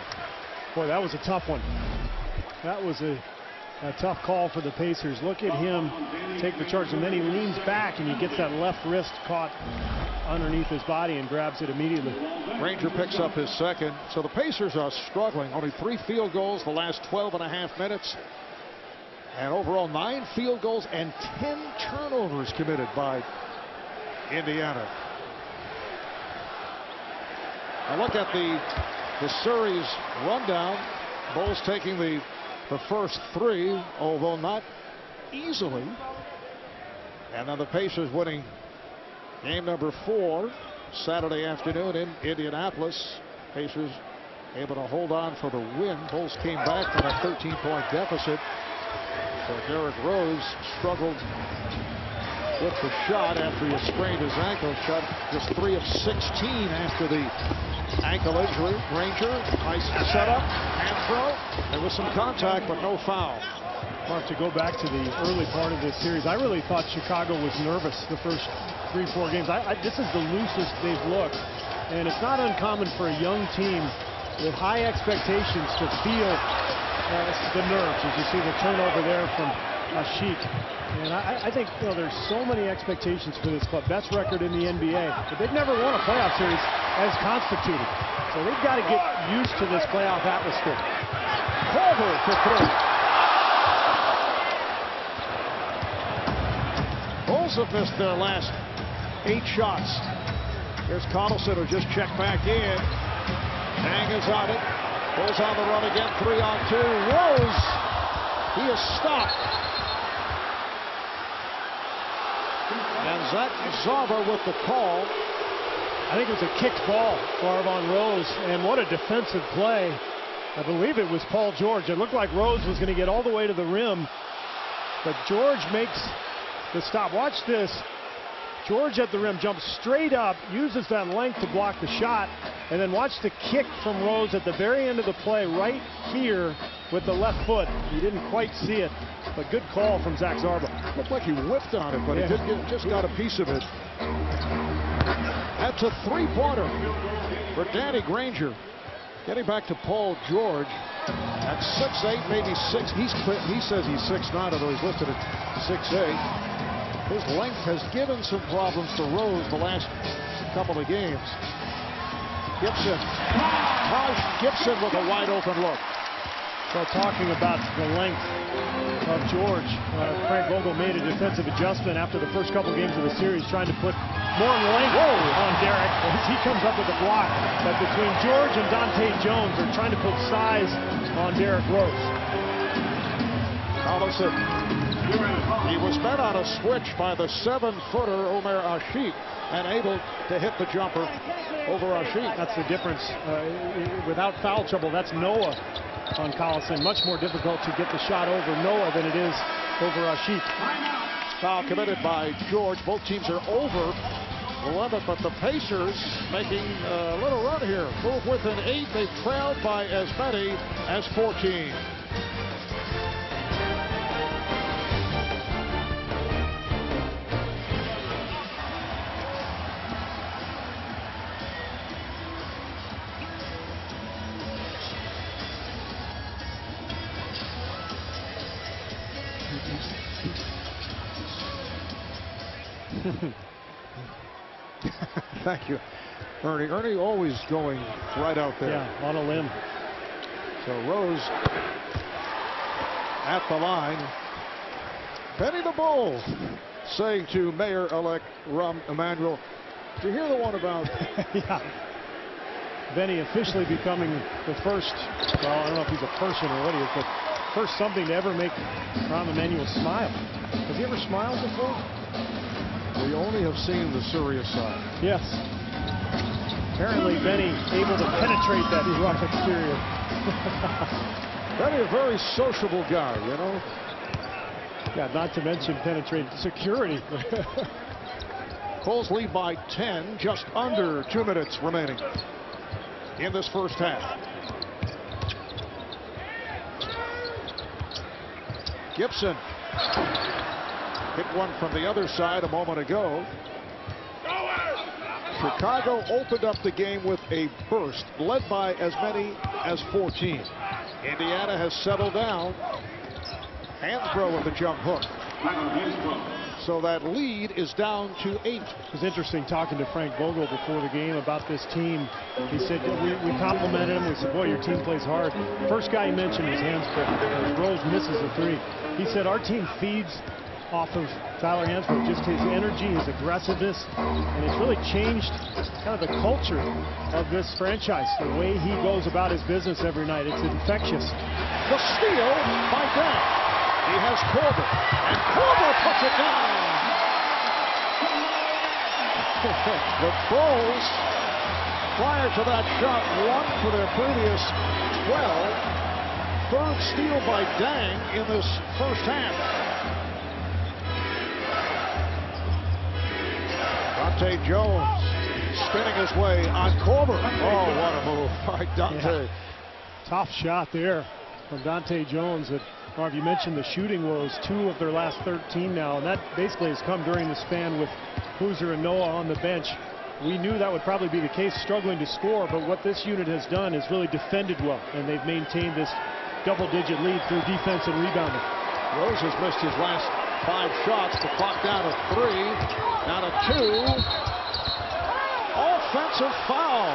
Boy, that was a tough one. That was a tough call for the Pacers. Look at him take the charge, and then he leans back, and he gets that left wrist caught underneath his body and grabs it immediately. Ranger picks up his second. So the Pacers are struggling. Only 3 field goals the last 12.5 minutes. And overall 9 field goals and 10 turnovers committed by Indiana. Now look at the series rundown. Bulls taking the first 3, although not easily. And then the Pacers winning game number 4 Saturday afternoon in Indianapolis. Pacers able to hold on for the win. Bulls came back from a 13-point deficit. So Derrick Rose struggled with the shot after he sprained his ankle. Shot just 3 of 16 after the ankle injury. Granger, nice setup, hand throw. There was some contact, but no foul. Mark, to go back to the early part of this series, I really thought Chicago was nervous the first 3-4 games. This is the loosest they've looked, and it's not uncommon for a young team with high expectations to feel the nerves, as you see the turnover there from Sheik. And I think, you know, there's so many expectations for this club. Best record in the NBA, but they've never won a playoff series as constituted. So they've got to get used to this playoff atmosphere. Culver for 3. Bulls have missed their last 8 shots. Here's Connaughton, who just checked back in. Deng is on it. Bulls on the run again. 3-on-2. Rose. He is stopped. And Zach Zarba with the call. I think it was a kicked ball, Marv, on Rose. And what a defensive play. I believe it was Paul George. It looked like Rose was going to get all the way to the rim. But George makes the stop. Watch this. George at the rim jumps straight up, uses that length to block the shot, and then watch the kick from Rose at the very end of the play right here with the left foot. He didn't quite see it, but good call from Zach Zarba. Looked like he whipped on it, but he just got a piece of it. That's a 3-pointer for Danny Granger. Getting back to Paul George at 6'8", maybe 6. He says he's 6'9", although he's listed at 6'8". His length has given some problems to Rose the last couple of games. Gibson. Raj Gibson with a wide open look. So talking about the length of George, Frank Vogel made a defensive adjustment after the first couple games of the series, trying to put more length on Derek as he comes up with a block. But between George and Dante Jones, they're trying to put size on Derek Rose. Collison. He was met on a switch by the 7-footer Omer Asik and able to hit the jumper over Asik. That's the difference. Without foul trouble, that's Noah on Collison. Much more difficult to get the shot over Noah than it is over Asik. Foul committed by George. Both teams are over 11, but the Pacers making a little run here. Move within 8. They've trailed by as many as 14. Thank you, Ernie. Ernie always going right out there. Yeah, on a limb. So Rose at the line. Benny the Bull saying to Mayor-elect Rahm Emanuel, "Did you hear the one about?" Yeah. Benny officially becoming the first, well, I don't know if he's a person or what he is, but first something to ever make Rahm Emanuel smile. Has he ever smiled before? We only have seen the serious side. Yes. Apparently Benny able to penetrate that rough exterior. Benny, a very sociable guy, you know. Yeah, not to mention penetrate security. Bulls lead by 10, just under 2 minutes remaining in this first half. Gibson hit one from the other side a moment ago. Chicago opened up the game with a burst, led by as many as 14. Indiana has settled down. Hansbrough with the jump hook. So that lead is down to 8. It was interesting talking to Frank Vogel before the game about this team. He said, we complimented him. We said, boy, your team plays hard. First guy he mentioned was Hansbrough. Rose misses a 3. He said, our team feeds off of Tyler Hansbrough, just his energy, his aggressiveness, and it's really changed kind of the culture of this franchise, the way he goes about his business every night. It's infectious. The steal by Dang. He has Korver, and Korver puts it down. The Pros, prior to that shot, 1 for their previous 12. Third steal by Dang in this first half. Dante Jones spinning his way on Korver. Oh, what a move by Dante. Yeah. Tough shot there from Dante Jones. Marv, you mentioned the shooting woes, 2 of their last 13 now, and that basically has come during the span with Boozer and Noah on the bench. We knew that would probably be the case, struggling to score, but what this unit has done is really defended well, and they've maintained this double-digit lead through defense and rebounding. Rose has missed his last 5 shots. The clock down to 3, down to 2. Offensive foul.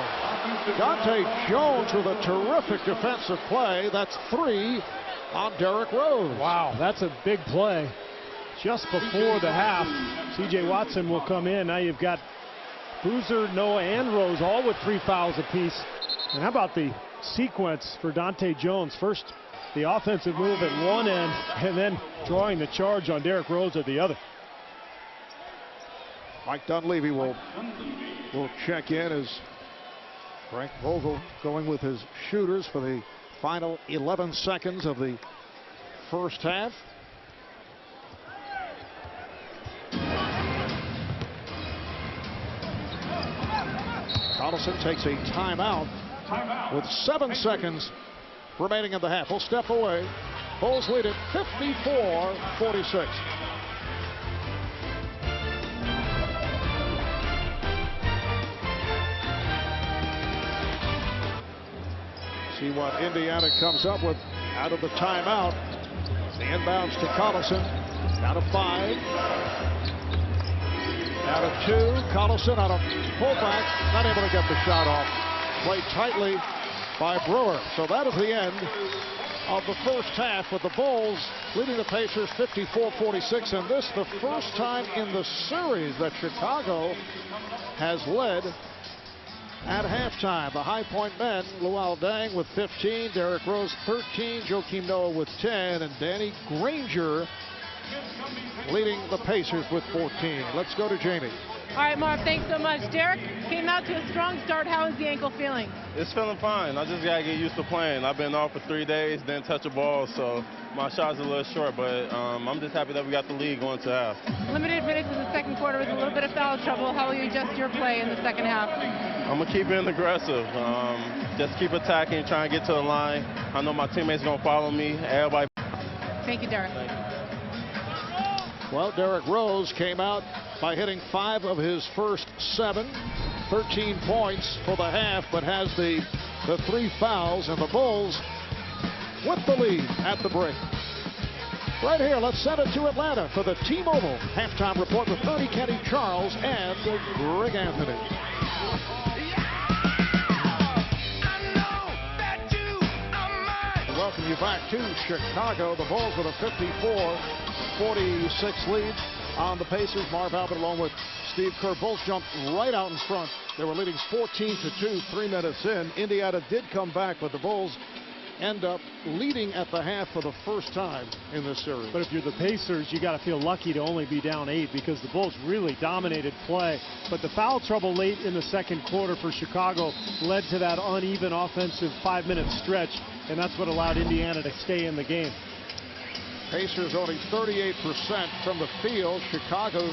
Dante Jones with a terrific defensive play. That's 3 on Derek Rose. Wow, that's a big play. Just before the half, C.J. Watson will come in. Now you've got Boozer, Noah, and Rose all with 3 fouls apiece. And how about the sequence for Dante Jones? First, the offensive move at one end, and then drawing the charge on Derek Rose at the other. Mike Dunleavy will check in as Frank Vogel going with his shooters for the final 11 seconds of the first half. Collison takes a timeout with 7 seconds remaining in the half. He'll step away. Bulls lead at 54-46. See what Indiana comes up with out of the timeout. The inbounds to Collison. Down to 5. Out of 2, Collison on a pullback, not able to get the shot off. Played tightly by Brewer. So that is the end of the first half, with the Bulls leading the Pacers 54-46, and this the first time in the series that Chicago has led at halftime. The High Point men, Luol Deng with 15, Derrick Rose 13, Joakim Noah with 10, and Danny Granger leading the Pacers with 14. Let's go to Jamie. All right, Marv, thanks so much. Derrick came out to a strong start. How is the ankle feeling? It's feeling fine. I just got to get used to playing. I've been off for 3 days, didn't touch a ball, so my shot's a little short, but I'm just happy that we got the lead going to half. Limited minutes in the second quarter with a little bit of foul trouble. How will you adjust your play in the second half? I'm going to keep being aggressive. Just keep attacking, try and get to the line. I know my teammates are going to follow me. Everybody. Thank you, Derrick. Well, Derrick Rose came out by hitting 5 of his first 7, 13 points for the half, but has the 3 fouls, and the Bulls with the lead at the break. Right here, let's send it to Atlanta for the T-Mobile halftime report with Ernie, Kenny, Charles, and Greg Anthony. Welcome you back to Chicago. The Bulls with a 54-46 lead on the Pacers. Marv Albert along with Steve Kerr. Bulls jumped right out in front. They were leading 14-2, 3 minutes in. Indiana did come back, but the Bulls end up leading at the half for the first time in this series. But if you're the Pacers, you got to feel lucky to only be down 8, because the Bulls really dominated play. But the foul trouble late in the second quarter for Chicago led to that uneven offensive 5-minute stretch, and that's what allowed Indiana to stay in the game. Pacers only 38% from the field. Chicago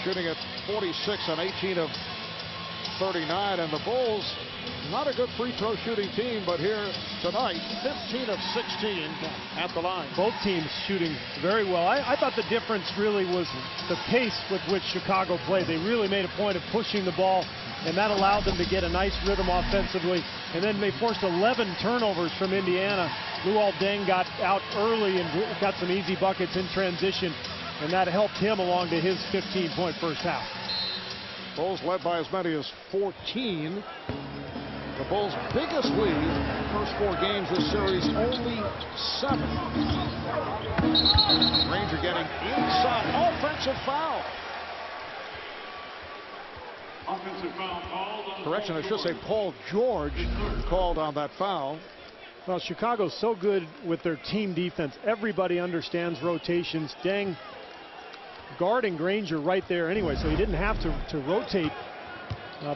shooting at 46 on 18 of 39, and the Bulls not a good free throw shooting team, but here tonight 15 of 16 at the line. Both teams shooting very well. I thought the difference really was the pace with which Chicago played. They really made a point of pushing the ball, and that allowed them to get a nice rhythm offensively. And then they forced 11 turnovers from Indiana. Luol Deng got out early and got some easy buckets in transition, and that helped him along to his 15-point first half. Bulls led by as many as 14. The Bulls' biggest lead, first 4 games this series, only 7. Granger getting inside. Offensive foul. Offensive foul called. Correction, I should say Paul George called on that foul. Well, Chicago's so good with their team defense. Everybody understands rotations. Deng guarding Granger right there anyway, so he didn't have to rotate.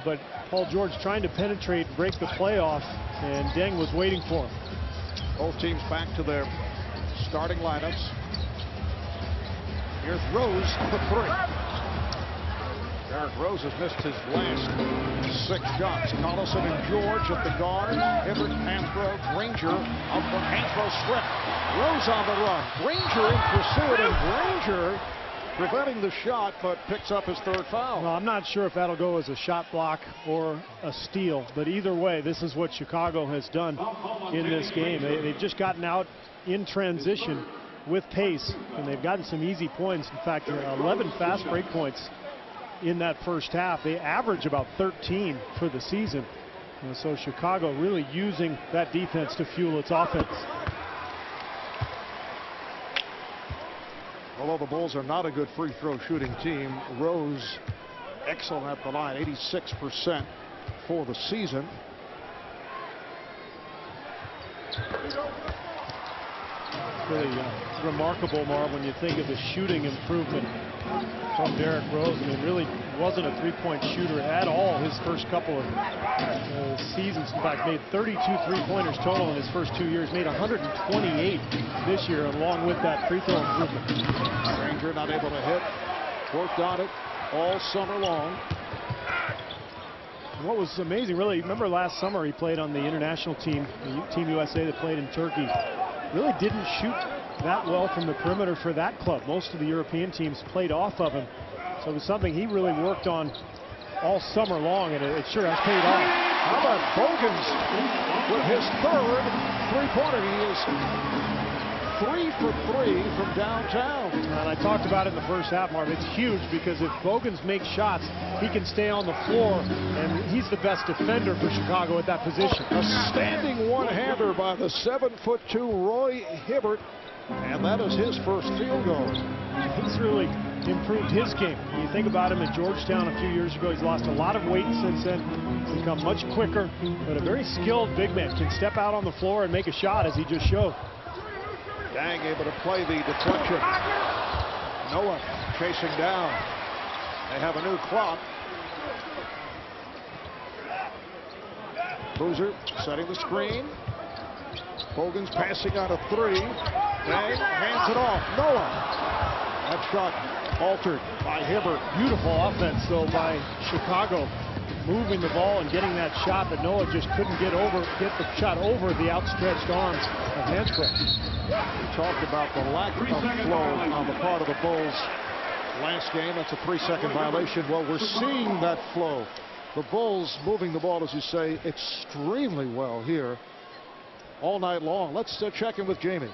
But Paul George trying to penetrate and break the play off, and Deng was waiting for him. Both teams back to their starting lineups. Here's Rose for 3. Derrick Rose has missed his last 6 shots. Collison and George at the guards. Hibbert, Hansbrough, Granger up from Hansbrough strip. Rose on the run. Granger in pursuit, and Granger preventing the shot, but picks up his 3rd foul. Well, I'm not sure if that'll go as a shot block or a steal, but either way, this is what Chicago has done in this game. They've just gotten out in transition with pace, and they've gotten some easy points. In fact, 11 fast break points in that first half. They average about 13 for the season. And so Chicago really using that defense to fuel its offense. Although the Bulls are not a good free throw shooting team, Rose excellent at the line, 86% for the season. Really remarkable, Marv, when you think of the shooting improvement from Derrick Rose. I mean, really wasn't a three-point shooter at all his first couple of seasons. In fact, made 32 three-pointers total in his first 2 years. Made 128 this year, along with that free throw improvement. Granger not able to hit. Worked on it all summer long. And what was amazing, really, remember last summer he played on the international team, the Team USA that played in Turkey. Really didn't shoot that well from the perimeter for that club. Most of the European teams played off of him. So it was something he really worked on all summer long, and it sure has paid off. How about Bogans with his 3rd three-pointer? He is 3 for 3 from downtown. And I talked about it in the first half, Marv. It's huge because if Bogans makes shots, he can stay on the floor, and he's the best defender for Chicago at that position. A standing one-hander by the 7'2" Roy Hibbert, and that is his first field goal. He's really improved his game. You think about him at Georgetown a few years ago. He's lost a lot of weight since then. He's become much quicker, but a very skilled big man. Can step out on the floor and make a shot, as he just showed. Dang able to play the deflection. Noah chasing down. They have a new clock. Boozer setting the screen. Bogans passing out a 3. Dang hands it off. Noah. That shot altered by Hibbert. Beautiful offense, though, by Chicago, moving the ball and getting that shot that Noah just couldn't get the shot over the outstretched arms of Handspring. We talked about the lack of flow on the part of the Bulls last game. That's a 3-second violation. Well, we're seeing that flow. The Bulls moving the ball, as you say, extremely well here all night long. Let's check in with Jamie.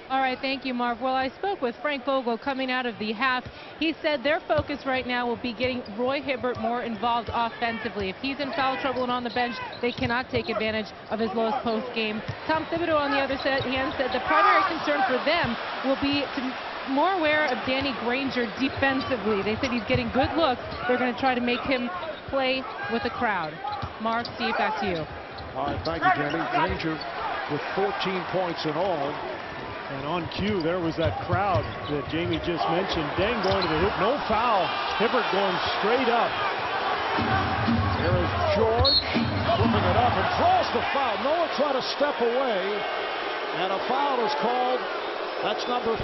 All right, thank you, Marv. Well, I spoke with Frank Vogel coming out of the half. He said their focus right now will be getting Roy Hibbert more involved offensively. If he's in foul trouble and on the bench, they cannot take advantage of his lowest post game. Tom Thibodeau, on the other hand, said the primary concern for them will be to more aware of Danny Granger defensively. They said he's getting good looks. They're going to try to make him play with the crowd. Marv, Steve, back to you. All right, thank you, Jamie. Granger with 14 points in all. And on cue, there was that crowd that Jamie just mentioned. Dang going to the hoop. No foul. Hibbert going straight up. Here is George flipping it up and draws the foul. Noah tried to step away, and a foul is called. That's number 4.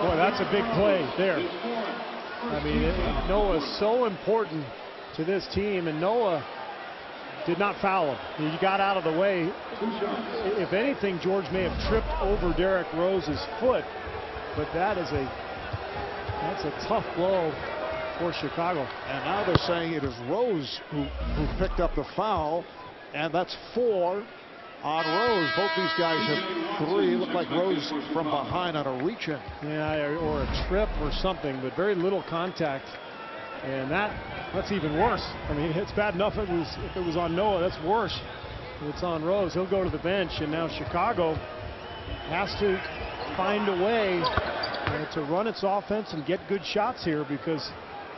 Boy, that's a big play there. I mean, Noah is so important to this team, and Noah did not foul him. He got out of the way. If anything, George may have tripped over Derrick Rose's foot, but that's a tough blow for Chicago. And now they're saying it is Rose who picked up the foul, and that's 4 on Rose. Both these guys have 3. Look like Rose from behind on a reach-in. Yeah, or a trip or something, but very little contact. And that's even worse. I mean, it's bad enough if it was on Noah. That's worse. It's on Rose. He'll go to the bench, and now Chicago has to find a way to run its offense and get good shots here, because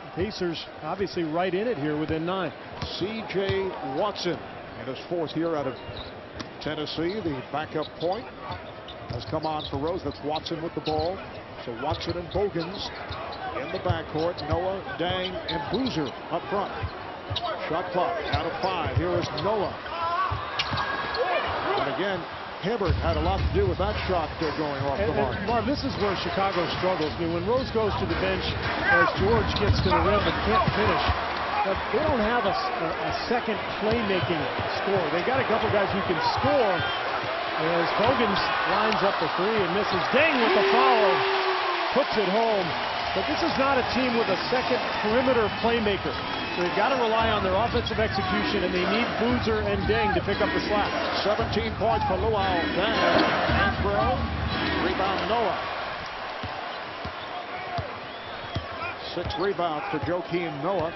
the Pacers obviously right in it here within 9. C.J. Watson in his 4th year out of Tennessee. The backup point has come on for Rose. That's Watson with the ball. So Watson and Bogans in the backcourt. Noah, Dang, and Boozer up front. Shot clock out of 5. Here is Noah. And again, Hibbert had a lot to do with that shot going off the mark. Marv, this is where Chicago struggles. I mean, when Rose goes to the bench, as George gets to the rim but can't finish, but they don't have a second playmaking score. They got a couple guys who can score. As Bogans lines up the 3 and misses. Dang with the follow, puts it home. But this is not a team with a second perimeter playmaker. So they've got to rely on their offensive execution, and they need Boozer and Deng to pick up the slack. 17 points for Luau Deng. Hansbrough. Rebound Noah. 6 rebounds for Joakim Noah.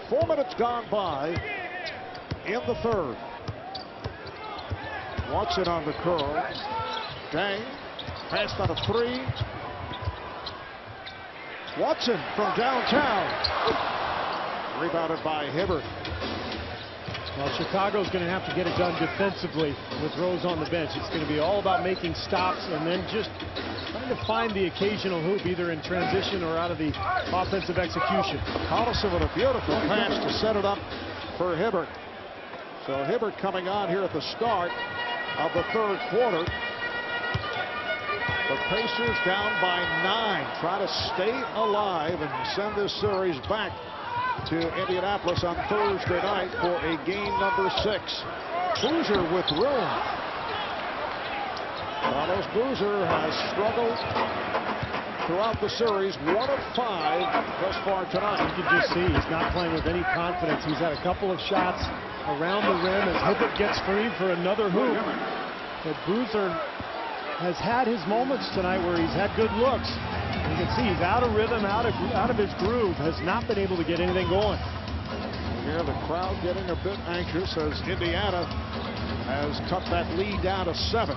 4 minutes gone by in the 3rd. Watson on the curl. Deng passed on a 3. Watson from downtown. Rebounded by Hibbert. Well, Chicago's going to have to get it done defensively with Rose on the bench. It's going to be all about making stops and then just trying to find the occasional hoop, either in transition or out of the offensive execution. Collison with a beautiful pass to set it up for Hibbert. So Hibbert coming on here at the start of the 3rd quarter. The Pacers down by 9, try to stay alive and send this series back to Indianapolis on Thursday night for a game number 6. Boozer with room. Carlos Boozer has struggled throughout the series. 1 of 5 thus far tonight. You can just see he's not playing with any confidence. He's had a couple of shots around the rim as Hibbert gets free for another hoop. But Boozer has had his moments tonight where he's had good looks. You can see he's out of rhythm, out of his groove, has not been able to get anything going. Here the crowd getting a bit anxious as Indiana has cut that lead down to 7.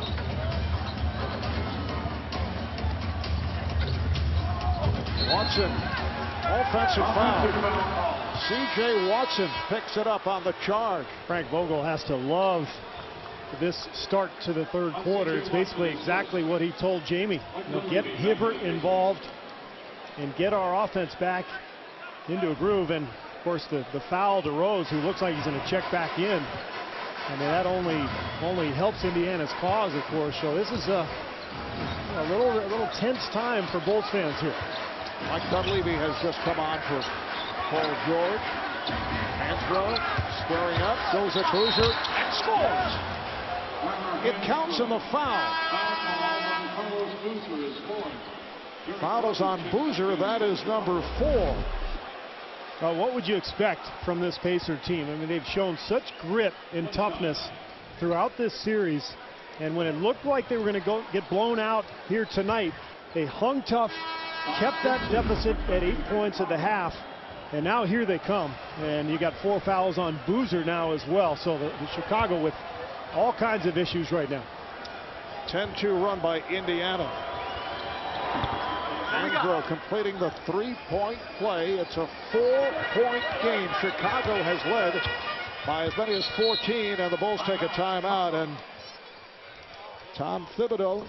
Watson, offensive foul. C.J. Watson picks it up on the charge. Frank Vogel has to love this start to the third quarter. It's basically exactly what he told Jamie. Get Hibbert involved and get our offense back into a groove. And of course the foul to Rose, who looks like he's going to check back in. I mean, that only helps Indiana's cause, of course. So this is a little tense time for Bulls fans here. Mike Dunleavy has just come on for Paul George. Andro squaring up, goes at Boozer and scores. It counts in the foul. Foul is on Boozer. That is number 4. What would you expect from this Pacer team? I mean, they've shown such grit and toughness throughout this series. And when it looked like they were going to get blown out here tonight, they hung tough, kept that deficit at 8 points at the half. And now here they come. And you got 4 fouls on Boozer now as well. So the Chicago with all kinds of issues right now. 10-2 run by Indiana. Andro completing the 3-point play. It's a 4-point game. Chicago has led by as many as 14, and the Bulls take a timeout. And Tom Thibodeau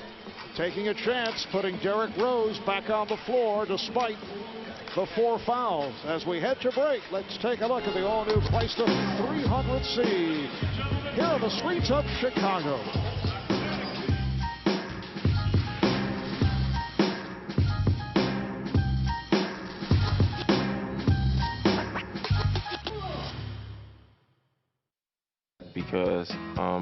taking a chance, putting Derrick Rose back on the floor despite the 4 fouls. As we head to break, let's take a look at the all-new place to 300 seed here on the streets of Chicago. Because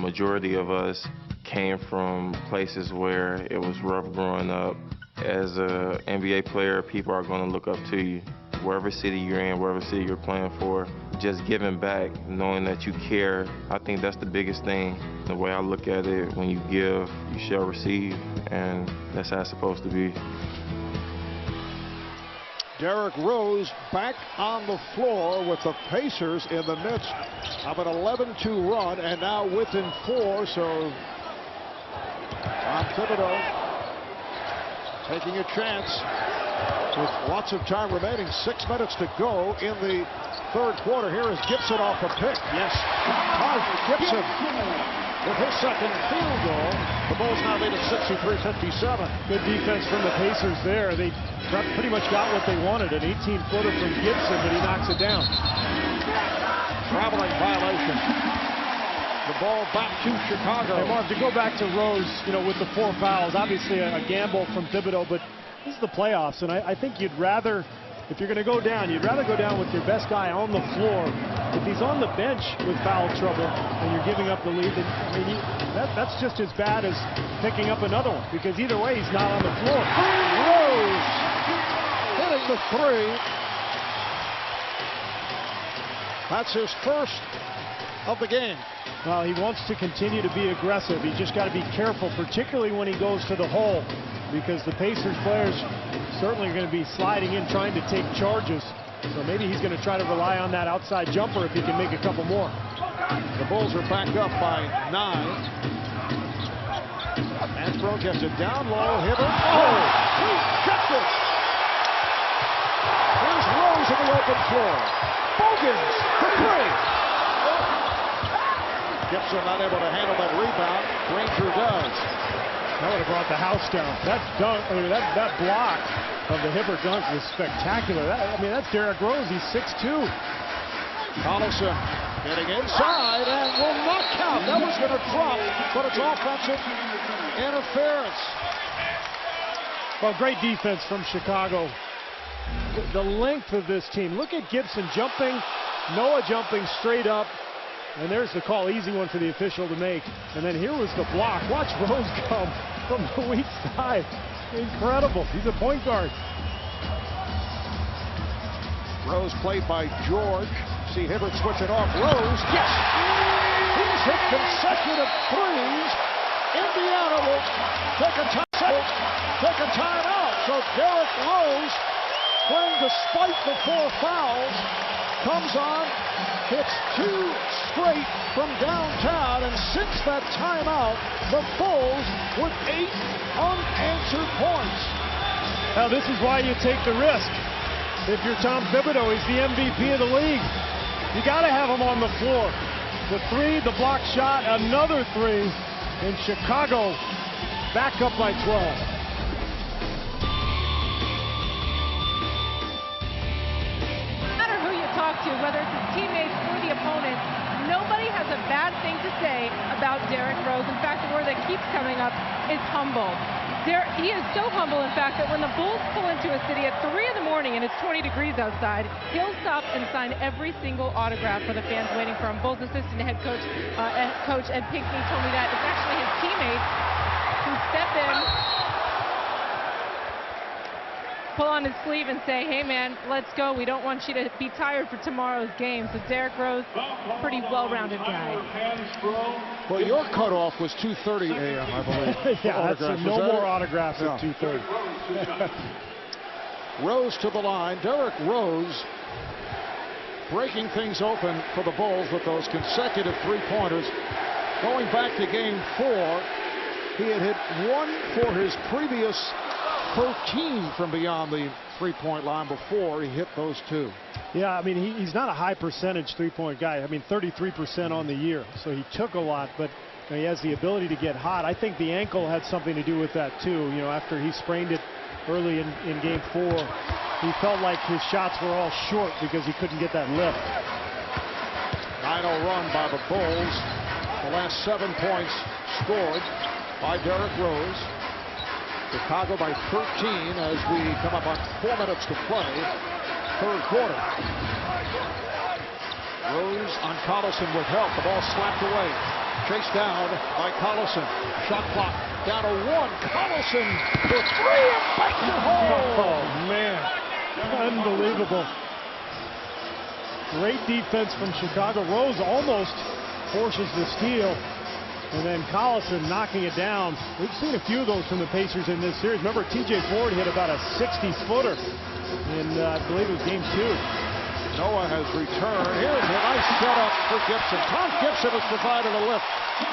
majority of us came from places where it was rough growing up. As an NBA player, people are going to look up to you. Wherever city you're in, wherever city you're playing for, just giving back, knowing that you care, I think that's the biggest thing. The way I look at it, when you give, you shall receive, and that's how it's supposed to be. Derrick Rose back on the floor with the Pacers in the midst of an 11-2 run, and now within 4. So Tom Thibodeau taking a chance with lots of time remaining. 6 minutes to go in the third quarter. Here is Gibson off a pick. Yes, Mark Gibson with his second field goal. The Bulls now lead at 63-57. Good defense from the Pacers there. They pretty much got what they wanted, an 18-footer from Gibson, but he knocks it down. Traveling violation. The ball back to Chicago. Hey, Marv, to go back to Rose, with the 4 fouls, obviously a gamble from Thibodeau, but this is the playoffs, and I think you'd rather, if you're going to go down, you'd rather go down with your best guy on the floor. If he's on the bench with foul trouble and you're giving up the lead, then, I mean, that's just as bad as picking up another one, because either way, he's not on the floor. Rose hitting the 3. That's his first of the game. Well, he wants to continue to be aggressive. He's just got to be careful, particularly when he goes to the hole, because the Pacers players certainly are going to be sliding in, trying to take charges. So maybe he's going to try to rely on that outside jumper if he can make a couple more. The Bulls are back up by 9. Andro gets it down low. Hibbert. Oh, he gets it. Here's Rose on the open floor. Bogans for 3. Gibson not able to handle that rebound. Granger does. That would have brought the house down. That dunk, that block of the Hibbert dunk was spectacular. That's Derrick Rose. He's 6'2". Collison getting inside and will not count. That was going to drop, but it's offensive interference. Well, great defense from Chicago. The length of this team. Look at Gibson jumping, Noah jumping straight up. And there's the call, easy one for the official to make. And then here was the block. Watch Rose come from the weak side. Incredible. He's a point guard. Rose played by George. See Hibbert switch it off. Rose, yes! He's hit consecutive 3s Indiana will take a timeout. So Derrick Rose, playing despite the 4 fouls, comes on, hits 2 straight from downtown, and since that timeout, the Bulls with 8 unanswered points. Now this is why you take the risk. If you're Tom Thibodeau, he's the MVP of the league. You got to have him on the floor. The 3, the block shot, another 3, and Chicago back up by 12. To, whether it's his teammates or the opponent, nobody has a bad thing to say about Derrick Rose. In fact, the word that keeps coming up is humble. He is so humble, in fact, that when the Bulls pull into a city at 3 in the morning and it's 20 degrees outside, he'll stop and sign every single autograph for the fans waiting for him. Bulls assistant head coach Ed Pinckney told me that it's actually his teammates who step in, pull on his sleeve and say, hey man, let's go. We don't want you to be tired for tomorrow's game. So Derrick Rose, pretty well-rounded guy. Well, your cutoff was 2:30 a.m., I believe. Yeah, that's no more autographs at 2:30. Rose to the line. Derrick Rose breaking things open for the Bulls with those consecutive 3-pointers. Going back to game 4, he had hit 1 for his previous 13 from beyond the 3-point line before he hit those 2. Yeah, I mean, he's not a high percentage 3-point guy. I mean, 33% on the year, so he took a lot, but he has the ability to get hot. I think the ankle had something to do with that too. You know, after he sprained it early in game 4, he felt like his shots were all short because he couldn't get that lift. 9-0 run by the Bulls. The last 7 points scored by Derrick Rose. Chicago by 13 as we come up on 4 minutes to play, 3rd quarter. Rose on Collison with help. The ball slapped away. Chased down by Collison. Shot clock down to 1. Collison for 3 and banks it home. Oh, man. Unbelievable. Great defense from Chicago. Rose almost forces the steal. And then Collison knocking it down. We've seen a few of those from the Pacers in this series. Remember, T.J. Ford hit about a 60-footer in, I believe it was game 2. Noah has returned. Here's a nice setup for Gibson. Tom Gibson has provided a lift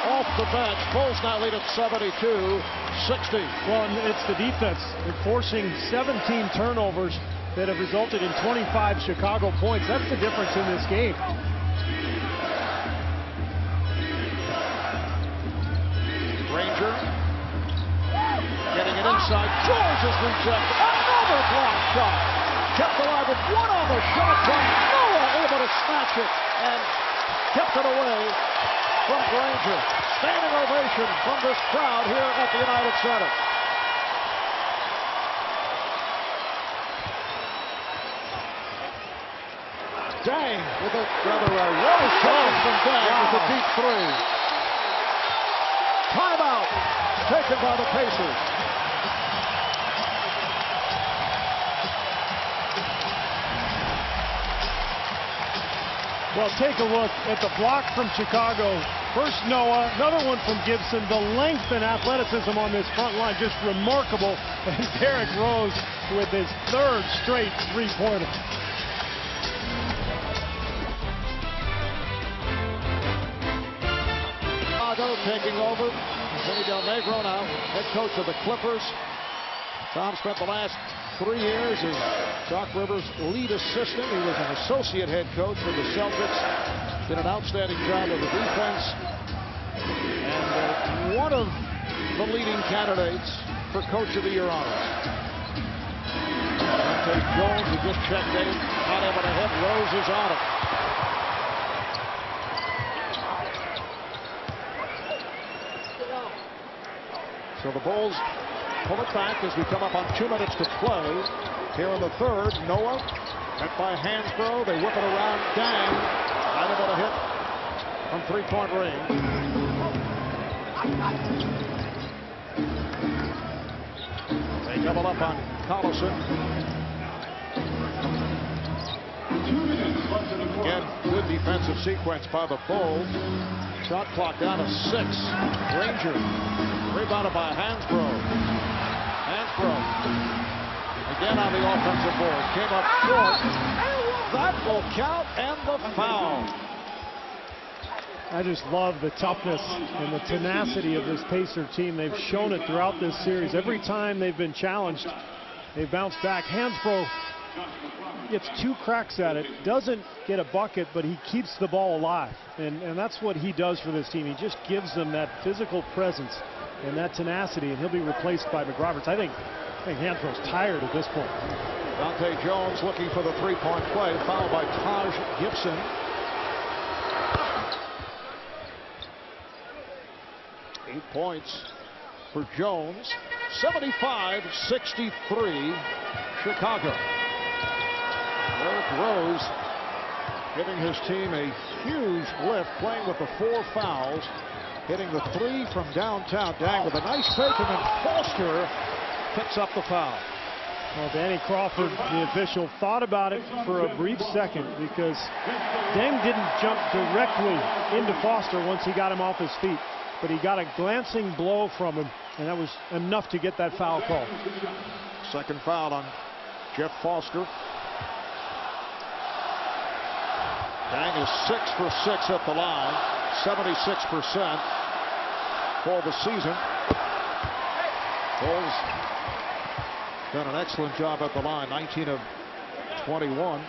off the bench. Bulls now lead at 72-60. Well, it's the defense. They're forcing 17 turnovers that have resulted in 25 Chicago points. That's the difference in this game. Ranger getting it inside. George is rejected. Another block shot. Kept alive with 1 on the shot clock. Noah able to snatch it and kept it away from Granger. Standing ovation from this crowd here at the United Center. Dang with a rather low shot from Dang with a deep 3. Timeout taken by the Pacers. Well, take a look at the block from Chicago. First Noah, another one from Gibson. The length and athleticism on this front line, just remarkable. And Derrick Rose with his 3rd straight 3-pointer. Taking over. Vinny Del Negro now head coach of the Clippers. Tom spent the last 3 years as Doc Rivers' lead assistant. He was an associate head coach for the Celtics. Did an outstanding job of the defense. And one of the leading candidates for Coach of the Year honors. Dante Jones, who just checked in, not able to hit. Rose is on it. So the Bulls pull it back as we come up on 2 minutes to play. Here in the 3rd, Noah met by Hansbrough. They whip it around. Dang. Not able to hit from 3-point range. They double up on Collison. Again, good Good defensive sequence by the Bulls. Shot clock down to 6. Ranger rebounded by Hansbrough. Again on the offensive board. Came up short. That will count, and the foul. I just love the toughness and the tenacity of this Pacer team. They've shown it throughout this series. Every time they've been challenged, they bounce back. Hansbrough gets 2 cracks at it, doesn't get a bucket, but he keeps the ball alive. And that's what he does for this team. He just gives them that physical presence and that tenacity, and he'll be replaced by McRoberts. I think Hansbrough's tired at this point. Dante Jones looking for the three-point play, fouled by Taj Gibson. Eight points for Jones. 75-63 Chicago. Derrick Rose giving his team a huge lift, playing with the 4 fouls, hitting the 3 from downtown. Dang with a nice fake, and then Foster picks up the foul. Well, Danny Crawford, the official, thought about it for a brief second because Deng didn't jump directly into Foster once he got him off his feet, but he got a glancing blow from him, and that was enough to get that foul call. Second foul on Jeff Foster. Deng is 6 for 6 at the line, 76% for the season. Bulls done an excellent job at the line, 19 of 21.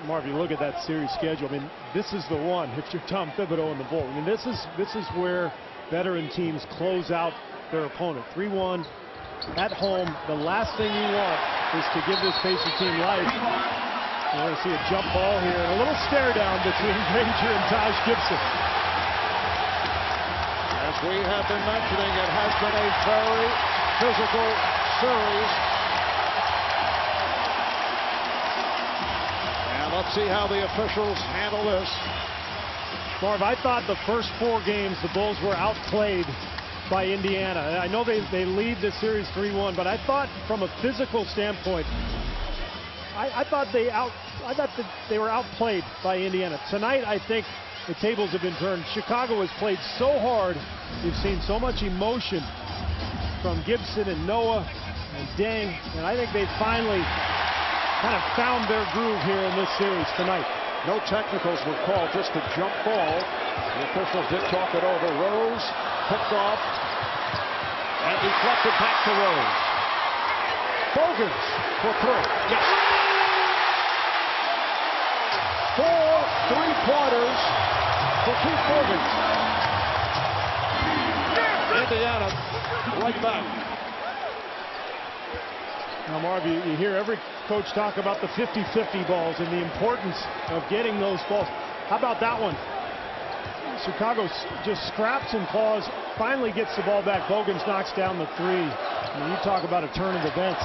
Marv, you look at that series schedule. I mean, this is the one. If you're Tom Thibodeau and the Bulls, I mean, this is where veteran teams close out their opponent. 3-1 at home. The last thing you want is to give this Pacer team life. You want to see a jump ball here and a little stare down between Granger and Taj Gibson. As we have been mentioning, it has been a very physical series. And let's see how the officials handle this. Marv, I thought the first 4 games the Bulls were outplayed by Indiana. I know they lead the series 3-1, but I thought from a physical standpoint, I thought that they were outplayed by Indiana. Tonight, I think the tables have been turned. Chicago has played so hard. We've seen so much emotion from Gibson and Noah and Deng, and I think they finally kind of found their groove here in this series tonight. No technicals were called, just a jump ball. The officials did talk it over. Rose picked off and deflected back to Rose. Bogans for 3. Yes. 4 3-pointers for Keith Bogans. Indiana right back. Now, Marv, you hear every coach talk about the 50-50 balls and the importance of getting those balls. How about that one? Chicago just scraps and claws, finally gets the ball back. Bogans knocks down the 3. I mean, you talk about a turn of events.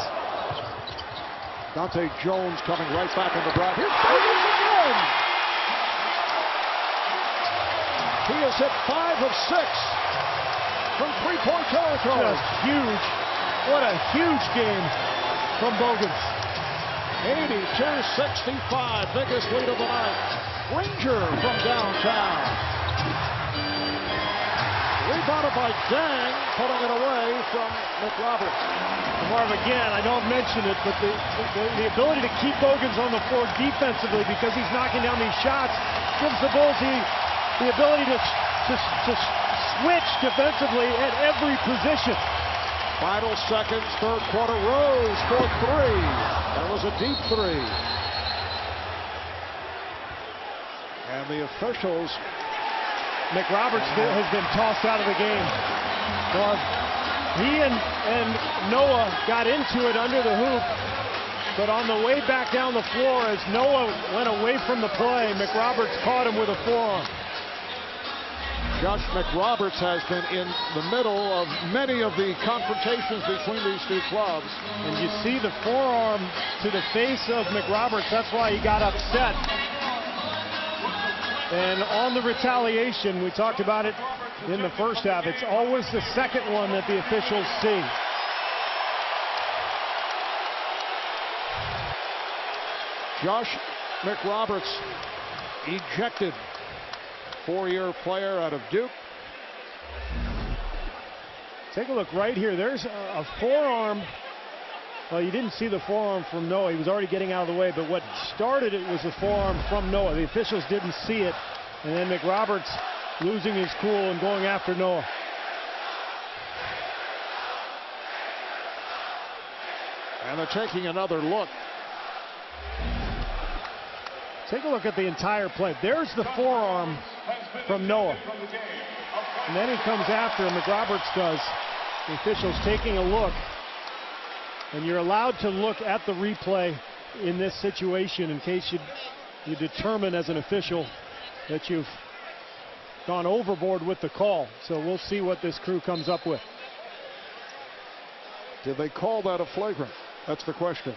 Dante Jones coming right back in the drive. Here's Bogans again! He has hit 5 of 6 from 3-point territory. Just huge. What a huge game from Bogans. 82-65, biggest lead of the night. Ranger from downtown. Rebounded by Deng, pulling it away from McRoberts. Marv, again, I know I've mentioned it, but the ability to keep Bogans on the floor defensively because he's knocking down these shots gives the Bulls the ability to switch defensively at every position. Final seconds, third quarter. Rose for 3. That was a deep 3. And the officials. McRoberts has been tossed out of the game. He and Noah got into it under the hoop, but on the way back down the floor, as Noah went away from the play, McRoberts caught him with a forearm. Josh McRoberts has been in the middle of many of the confrontations between these two clubs. And you see the forearm to the face of McRoberts. That's why he got upset. And on the retaliation, we talked about it in the first half. It's always the second one that the officials see. Josh McRoberts ejected. 4-year player out of Duke. Take a look right here. There's a forearm. Well, you didn't see the forearm from Noah. He was already getting out of the way, but what started it was the forearm from Noah. The officials didn't see it, and then McRoberts losing his cool and going after Noah. And they're taking another look. Take a look at the entire play. There's the forearm from Noah. And then he comes after him, McRoberts does. The official's taking a look. And you're allowed to look at the replay in this situation in case you determine as an official that you've gone overboard with the call. So we'll see what this crew comes up with. Did they call that a flagrant? That's the question.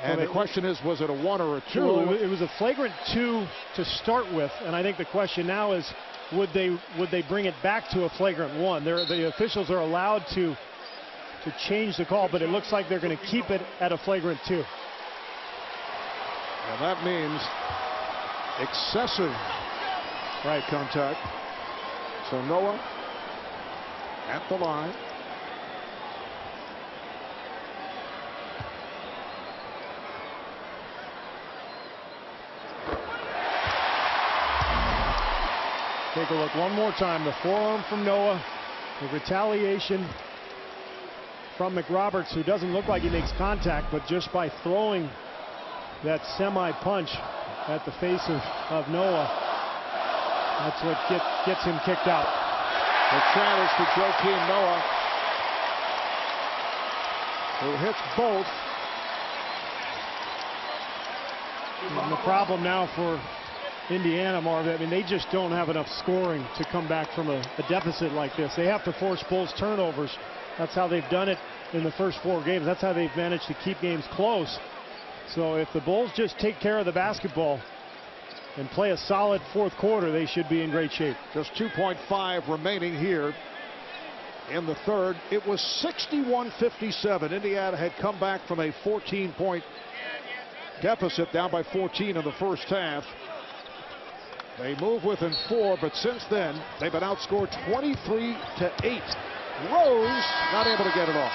And the question is, was it a 1 or a 2? Well, it was a flagrant 2 to start with, and I think the question now is, would they bring it back to a flagrant 1? The officials are allowed to change the call, but it looks like they're going to keep it at a flagrant 2. And that means excessive right contact. So Noah at the line. Take a look one more time. The forearm from Noah, the retaliation from McRoberts, who doesn't look like he makes contact, but just by throwing that semi-punch at the face of Noah, that's what gets him kicked out. The chant is for Joakim Noah, who hits both. And the problem now for Indiana, Marv, I mean, they just don't have enough scoring to come back from a deficit like this. They have to force Bulls turnovers. That's how they've done it in the first 4 games. That's how they've managed to keep games close. So if the Bulls just take care of the basketball and play a solid fourth quarter, they should be in great shape. Just 2.5 remaining here in the third. It was 61-57. Indiana had come back from a 14-point deficit, down by 14 in the first half. They move within 4, but since then they've been outscored 23-8. Rose not able to get it off.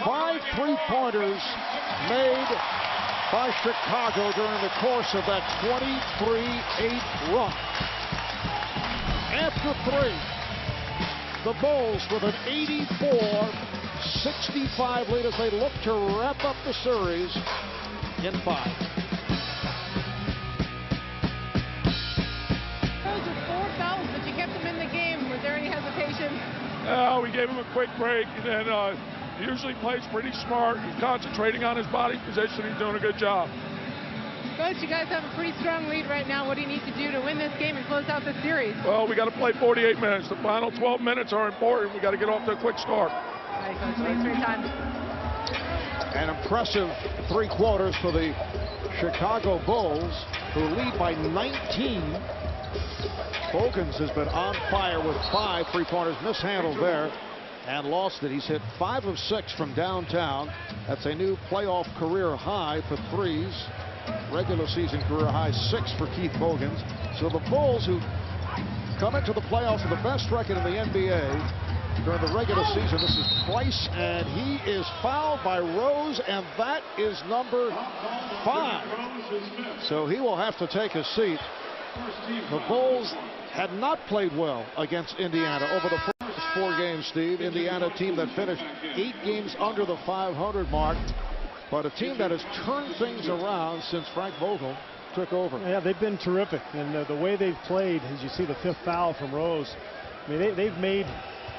5 3-pointers made by Chicago during the course of that 23-8 run. After 3, the Bulls with an 84-65 lead as they look to wrap up the series in 5. We gave him a quick break, and then he usually plays pretty smart. He's concentrating on his body position. He's doing a good job. Coach, you guys have a pretty strong lead right now. What do you need to do to win this game and close out the series? Well, we got to play 48 minutes. The final 12 minutes are important. We got to get off to a quick start. All right, Coach. Thanks for your time. An impressive 3 quarters for the Chicago Bulls, who lead by 19. Bogans has been on fire with 5 3-pointers, mishandled there and lost it. He's hit 5 of 6 from downtown. That's a new playoff career high for threes. Regular season career high 6 for Keith Bogans. So the Bulls, who come into the playoffs with the best record in the NBA during the regular season. This is Price, and he is fouled by Rose, and that is number 5. So he will have to take a seat. The Bulls had not played well against Indiana over the first 4 games, Steve. Indiana, team that finished 8 games under the 500 mark, but a team that has turned things around since Frank Vogel took over. Yeah, they've been terrific, and the way they've played, as you see the 5th foul from Rose, I mean, they've made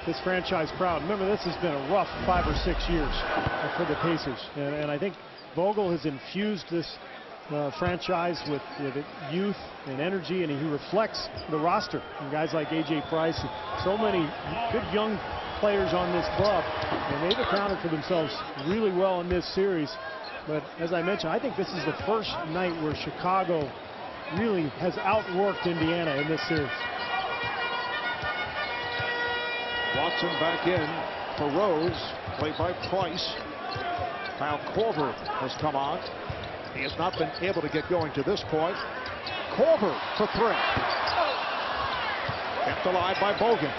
this franchise proud. Remember, this has been a rough 5 or 6 years for the Pacers, and I think Vogel has infused this franchise with youth and energy, and he reflects the roster. And guys like A.J. Price, so many good young players on this club, and they've accounted for themselves really well in this series. But as I mentioned, I think this is the first night where Chicago really has outworked Indiana in this series. Watson back in for Rose, played by Price. Kyle Korver has come on. He has not been able to get going to this point. Korver for three. Kept alive by Bogan.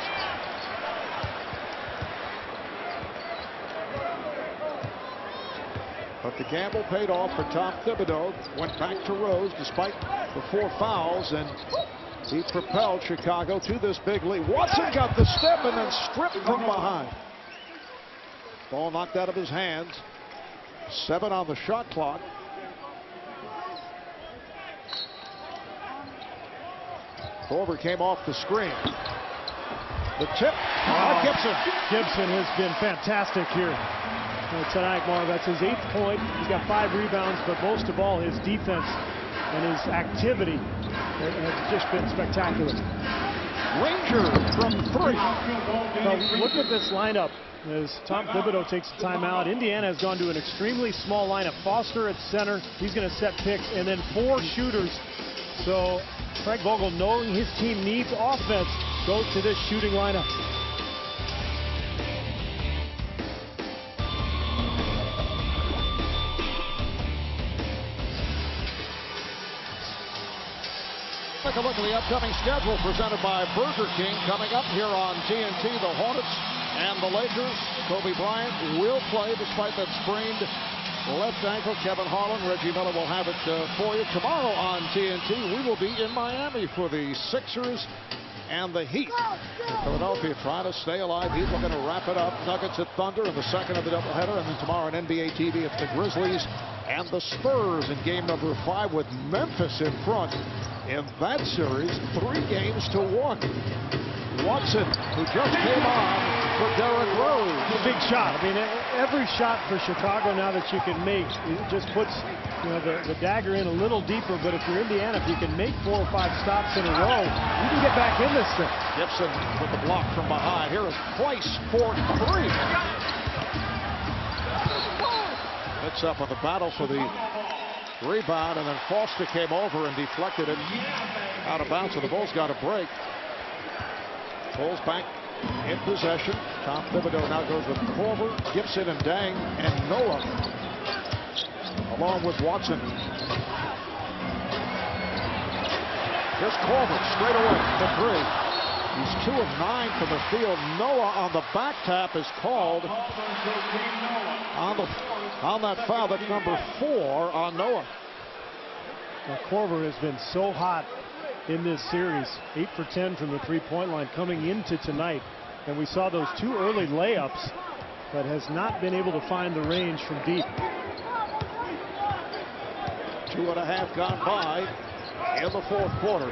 But the gamble paid off for Tom Thibodeau. Went back to Rose despite the 4 fouls, and he propelled Chicago to this big lead. Watson got the step and then stripped from behind. Ball knocked out of his hands. 7 on the shot clock. Korver came off the screen. The tip. Gibson. Gibson has been fantastic here tonight, Marv. That's his 8th point. He's got 5 rebounds, but most of all, his defense and his activity has just been spectacular. Ranger from 3. Now, look at this lineup as Tom Thibodeau takes a timeout. Indiana has gone to an extremely small lineup. Foster at center. He's going to set picks, and then 4 shooters. So Frank Vogel, knowing his team needs offense, goes to this shooting lineup. Take a look at the upcoming schedule presented by Burger King. Coming up here on TNT, the Hornets and the Lakers. Kobe Bryant will play despite that sprained left ankle. Kevin Harlan, Reggie Miller will have it for you. Tomorrow on TNT, we will be in Miami for the Sixers and the Heat. Philadelphia trying to stay alive. He's looking to wrap it up. Nuggets at Thunder in the second of the doubleheader. And then tomorrow on NBA TV, it's the Grizzlies and the Spurs in game number 5 with Memphis in front. In that series, 3 games to 1. Watson, who just came on for Derrick Rose. A big shot. I mean, every shot for Chicago now that you can make, it just puts the dagger in a little deeper. But if you're Indiana, if you can make 4 or 5 stops in a row, you can get back in this thing. Gibson with the block from behind. Here is Price for 3. Picks up on the battle for the rebound, and then Foster came over and deflected it out of bounds, so the Bulls got a break. Bulls back in possession. Tom Thibodeau now goes with Korver, Gibson, and Dang, and Noah, along with Watson. Here's Korver straight away for 3. He's 2 of 9 from the field. Noah on the back tap is called on that foul. That's number 4 on Noah. Now, Korver has been so hot in this series. 8 for 10 from the 3-point line coming into tonight. And we saw those 2 early layups, but has not been able to find the range from deep. 2.5 gone by in the 4th quarter.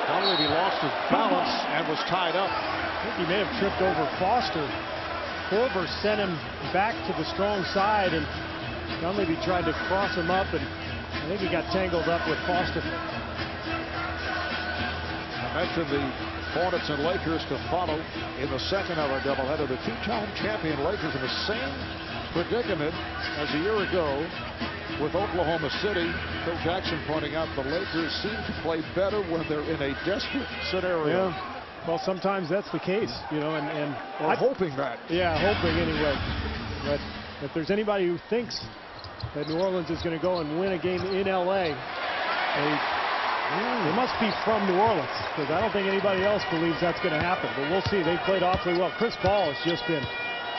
Dunleavy lost his balance and was tied up. I think he may have tripped over Foster. Korver sent him back to the strong side, and Dunleavy tried to cross him up, and I think he got tangled up with Foster. I mentioned the Hornets and Lakers to follow in the second of our doubleheader. The 2-time champion Lakers in the same predicament as a year ago with Oklahoma City. Phil Jackson pointing out the Lakers seem to play better when they're in a desperate scenario. Yeah. Well, sometimes that's the case, and I'm hoping that. Yeah, hoping anyway. But if there's anybody who thinks that New Orleans is going to go and win a game in L.A., they must be from New Orleans, because I don't think anybody else believes that's going to happen. But we'll see. They played awfully well. Chris Paul has just been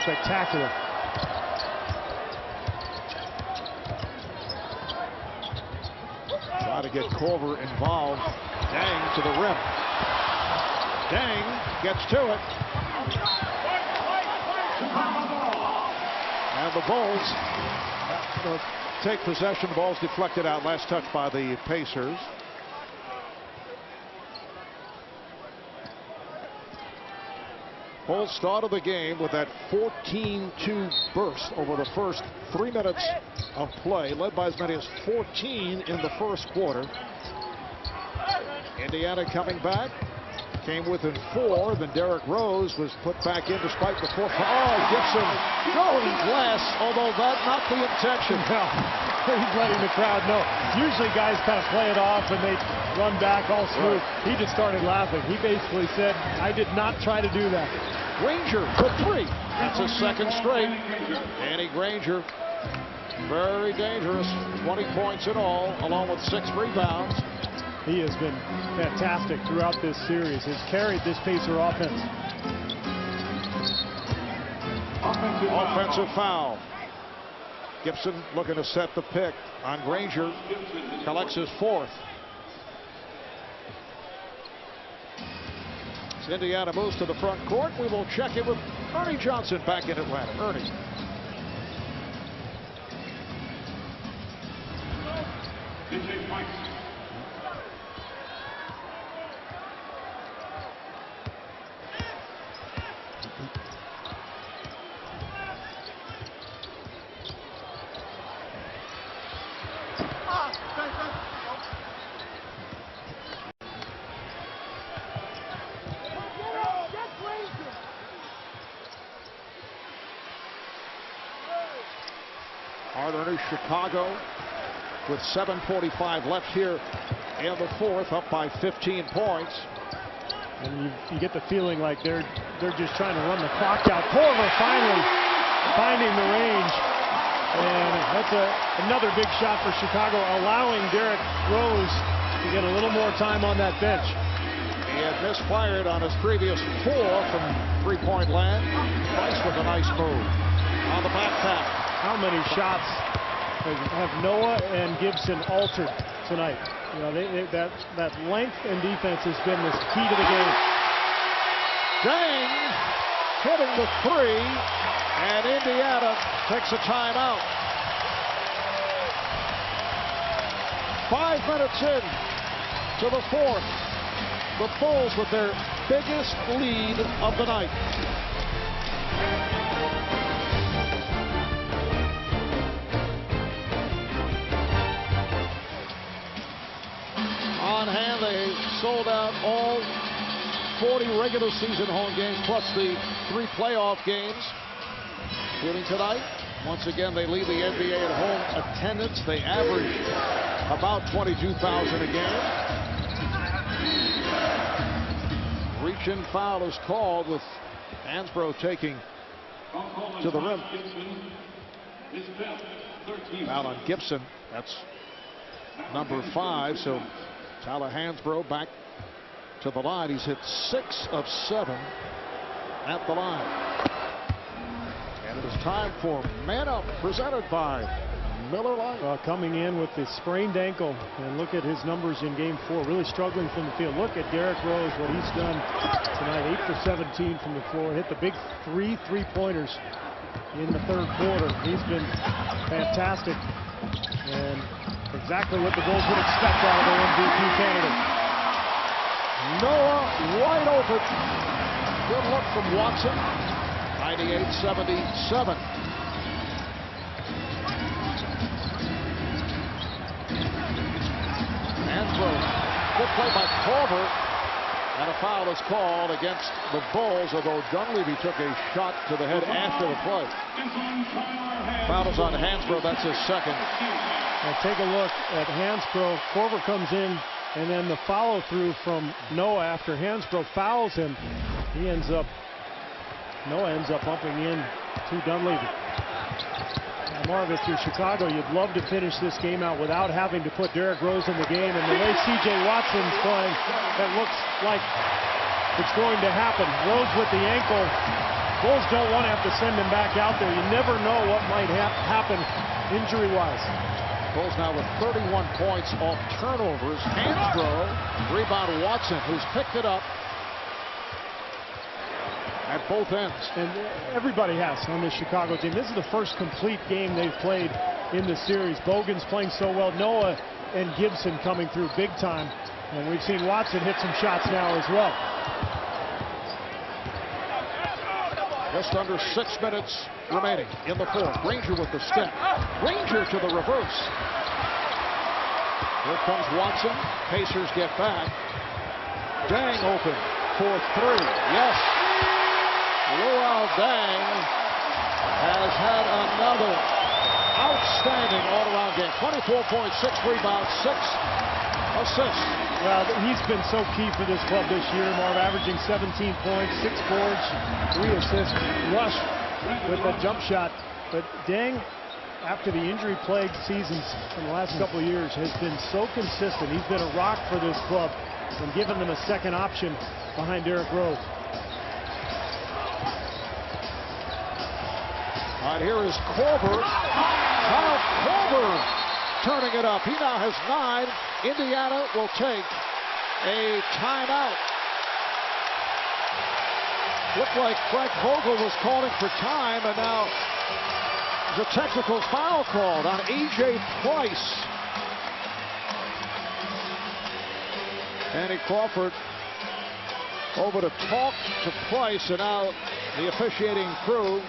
spectacular. Try to get Korver involved. Dang to the rim. Dang gets to it. And the Bulls take possession. The ball's deflected out. Last touch by the Pacers. Bulls started the game with that 14-2 burst over the first 3 minutes of play, led by as many as 14 in the first quarter. Indiana coming back. Came within 4, then Derrick Rose was put back in despite the 4. Gibson going glass, although that's not the intention. No, he's letting the crowd know. Usually guys kind of play it off and they run back all smooth. Right. He just started laughing. He basically said, I did not try to do that. Granger for 3. That's his second straight. Danny Granger Very dangerous. 20 points in all, along with 6 rebounds. He has been fantastic throughout this series. Has carried this Pacer offense. Offensive foul. Gibson looking to set the pick on Granger. Collects his 4th. As Indiana moves to the front court, we will check in with Ernie Johnson back in Atlanta. Ernie. Chicago with 7:45 left here in the 4th, up by 15 points. And you get the feeling like they're just trying to run the clock out. Corver finally finding the range, and that's another big shot for Chicago, allowing Derrick Rose to get a little more time on that bench. He had misfired on his previous 4 from 3-point land. Price with a nice move on the back tap. How many shots have Noah and Gibson altered tonight? You know, that length and defense has been the key to the game. Dang, hitting the 3, and Indiana takes a timeout. 5 minutes in to the 4th. The Bulls with their biggest lead of the night. On hand, they sold out all 40 regular season home games plus the 3 playoff games. Including tonight, once again, they lead the NBA at home attendance. They average about 22,000 a game. Reach-in foul is called with Hansbrough taking to the rim. Foul on Gibson. That's number 5. So Tyler Hansbrough back to the line. He's hit 6 of 7 at the line. And it is time for Man Up, presented by Miller Lite. Coming in with the sprained ankle, and look at his numbers in game 4. Really struggling from the field. Look at Derrick Rose, what he's done tonight. 8 for 17 from the floor. Hit the big 3 3-pointers in the 3rd quarter. He's been fantastic, and exactly what the Bulls would expect out of their MVP candidate. Noah wide open. Good look from Watson. 98-77. Hansbrough. Good play by Corver. And a foul is called against the Bulls, although Dunleavy took a shot to the head after the play. Foul is on Hansbrough. That's his 2nd. Now take a look at Hansbrough. Corver comes in, and then the follow-through from Noah after Hansbrough fouls him. Noah ends up bumping in to Dunleavy. Now, Marv, if you're Chicago, you'd love to finish this game out without having to put Derrick Rose in the game. And the way C.J. Watson's playing, that looks like it's going to happen. Rose with the ankle. Bulls don't want to have to send him back out there. You never know what might happen injury-wise. Bulls now with 31 points off turnovers. Hansbrough, rebound Watson, who's picked it up at both ends. And everybody has on this Chicago team. This is the first complete game they've played in the series. Bogan's playing so well. Noah and Gibson coming through big time. And we've seen Watson hit some shots now as well. Just under 6 minutes remaining in the 4th. Granger with the step. Granger to the reverse. Here comes Watson. Pacers get back. Dang open for 3. Yes. Luol Deng has had another outstanding all-around game. 24 points, 6 rebounds, 6 assists. Well, he's been so key for this club this year, Marv, averaging 17 points, 6 boards, 3 assists, rushed with a jump shot. But Deng after the injury-plagued seasons in the last couple of years, has been so consistent. He's been a rock for this club and given them a second option behind Derrick Rose. All right, here is Korver. Kyle Korver turning it up. He now has 9. Indiana will take a timeout. Looked like Frank Vogel was calling for time, and now the technical foul called on A.J. Price. Danny Crawford over to talk to Price, and now the officiating crew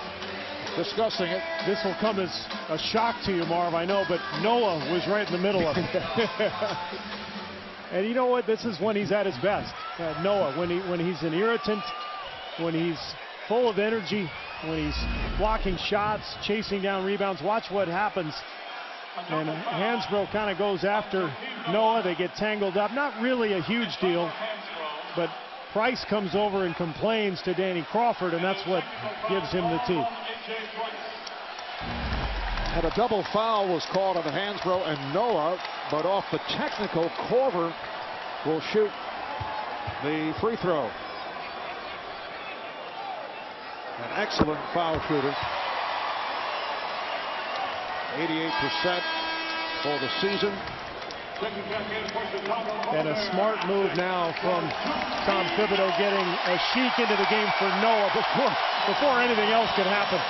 discussing it. This will come as a shock to you, Marv, I know, but Noah was right in the middle of it. And you know what? This is when he's at his best. Noah, when he's an irritant, when he's full of energy, when he's blocking shots, chasing down rebounds. Watch what happens. And Hansbrough kind of goes after Noah. They get tangled up. Not really a huge deal, but Price comes over and complains to Danny Crawford, and that's what gives him the tee. And a double foul was called on Hansbrough and Noah, but off the technical, Korver will shoot the free throw. An excellent foul shooter. 88% for the season. And a smart move now from Tom Thibodeau, getting a sheik into the game for Noah before anything else could happen.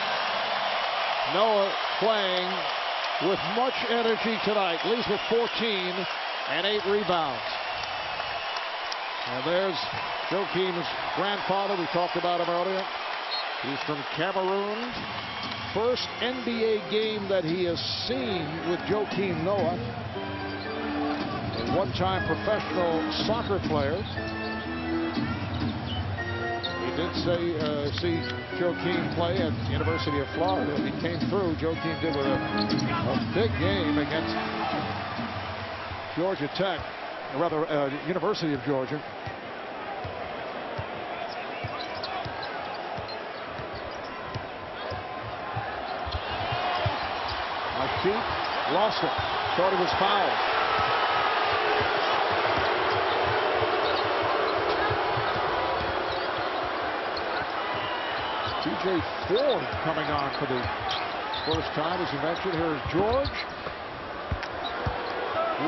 Noah playing with much energy tonight. Leads with 14 and 8 rebounds. And there's Joakim's grandfather. We talked about him earlier. He's from Cameroon. First NBA game that he has seen with Joakim Noah. A one-time professional soccer player. He did see Joakim play at the University of Florida. He came through. Joakim did with a big game against Georgia Tech, or rather University of Georgia. Lost it. Thought he was fouled. TJ Ford coming on for the first time, as you mentioned. Here's George.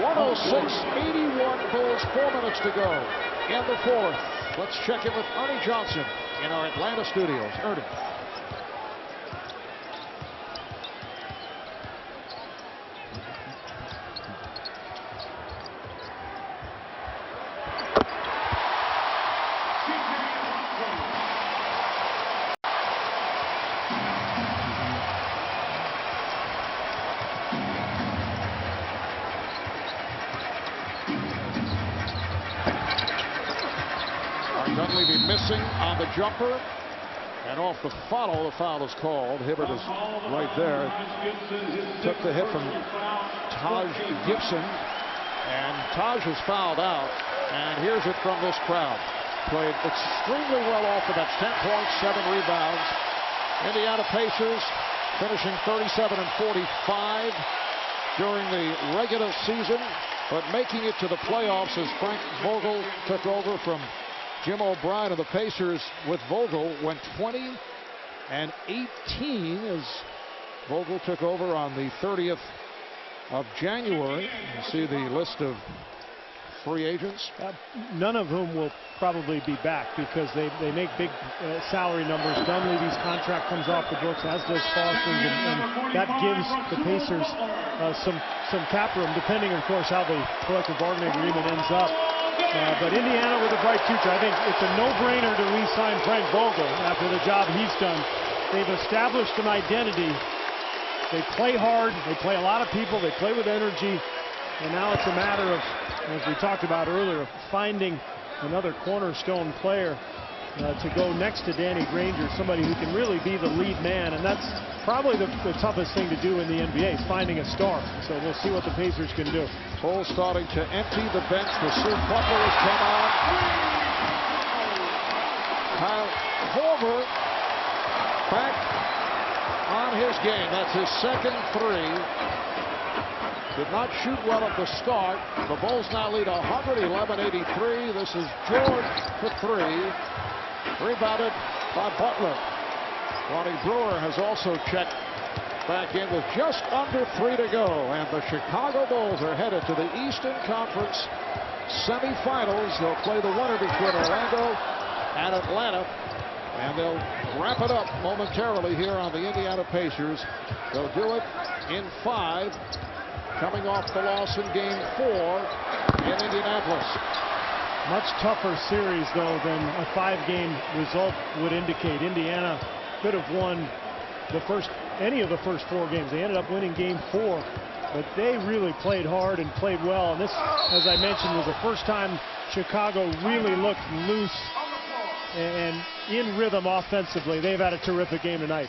106-81 Bulls, 4 minutes to go in the fourth. Let's check in with Ernie Johnson in our Atlanta studios. Ernie. Missing on the jumper, and off the follow, the foul is called. Hibbert is right there. Took the hit from Taj Gibson, and Taj is fouled out. And here's it from this crowd. Played extremely well off of that 10 points, 7 rebounds. Indiana Pacers finishing 37 and 45 during the regular season, but making it to the playoffs as Frank Vogel took over from Jim O'Brien of the Pacers. With Vogel went 20 and 18 as Vogel took over on the 30th of January. You see the list of free agents. None of whom will probably be back because they make big salary numbers. Dunleavy's contract comes off the books, as does Foster's, and that gives the Pacers some cap room, depending, of course, how the collective bargaining agreement ends up. But Indiana with a bright future. I think it's a no-brainer to re-sign Frank Vogel after the job he's done. They've established an identity. They play hard. They play a lot of people. They play with energy. And now it's a matter of, as we talked about earlier, finding another cornerstone player to go next to Danny Granger, somebody who can really be the lead man. And that's probably the toughest thing to do in the NBA, is finding a star. So we'll see what the Pacers can do. Bulls starting to empty the bench. Rasheed Butler has come on. Kyle Korver back on his game. That's his second three. Did not shoot well at the start. The Bulls now lead 111-83. This is George for three. Rebounded by Butler. Ronnie Brewer has also checked back in with just under 3 to go. And the Chicago Bulls are headed to the Eastern Conference semifinals. They'll play the winner between Orlando and Atlanta. And they'll wrap it up momentarily here on the Indiana Pacers. They'll do it in 5, coming off the loss in Game 4 in Indianapolis. Much tougher series, though, than a 5-game result would indicate. Indiana could have won any of the first 4 games. They ended up winning Game 4, but they really played hard and played well. And this, as I mentioned, was the first time Chicago really looked loose and in rhythm offensively. They've had a terrific game tonight.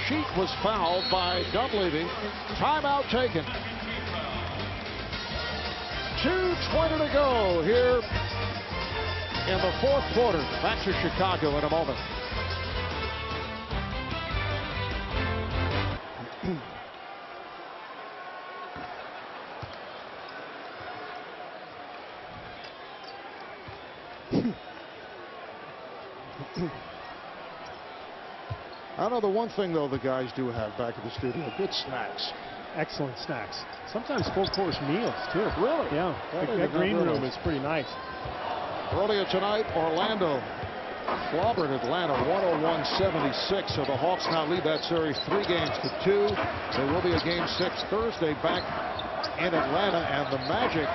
Sheik was fouled by Dunleavy. Timeout taken. 2:20 to go here in the 4th quarter. Back to Chicago in a moment. I know the one thing, though, the guys do have back at the studio, good snacks. Excellent snacks. Sometimes full-course meals, too. Really? Yeah. That green room is pretty nice. Earlier tonight, Orlando clobbered Atlanta 101-76. So the Hawks now lead that series 3-2. There will be a Game 6 Thursday back in Atlanta, and the Magic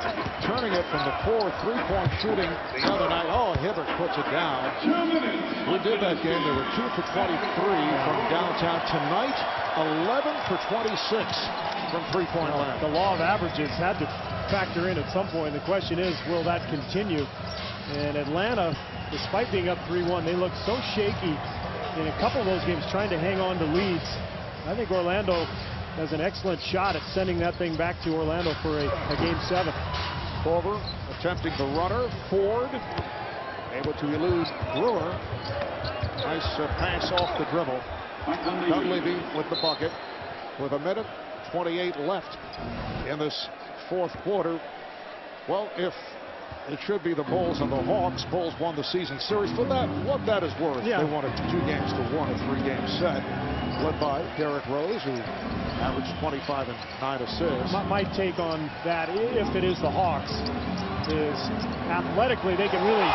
turning it from the poor 3-point shooting the other night. Oh, Hibbert puts it down. We did that game. They were 2 for 23 from downtown. Tonight, 11 for 26 from 3-point land. The law of averages had to factor in at some point. The question is, will that continue? And Atlanta, despite being up 3-1, they looked so shaky in a couple of those games trying to hang on to leads. I think Orlando has an excellent shot at sending that thing back to Orlando for a Game 7. Corver attempting the runner. Ford able to elude Brewer. Nice pass off the dribble. Dunleavy with the bucket with 1:28 left in this 4th quarter. Well, if it should be the Bulls and the Hawks. Bulls won the season series. For that, what that is worth, they won it 2-1, a 3-game set, led by Derrick Rose, who averaged 25 and 9 assists. My take on that, if it is the Hawks, is athletically they can really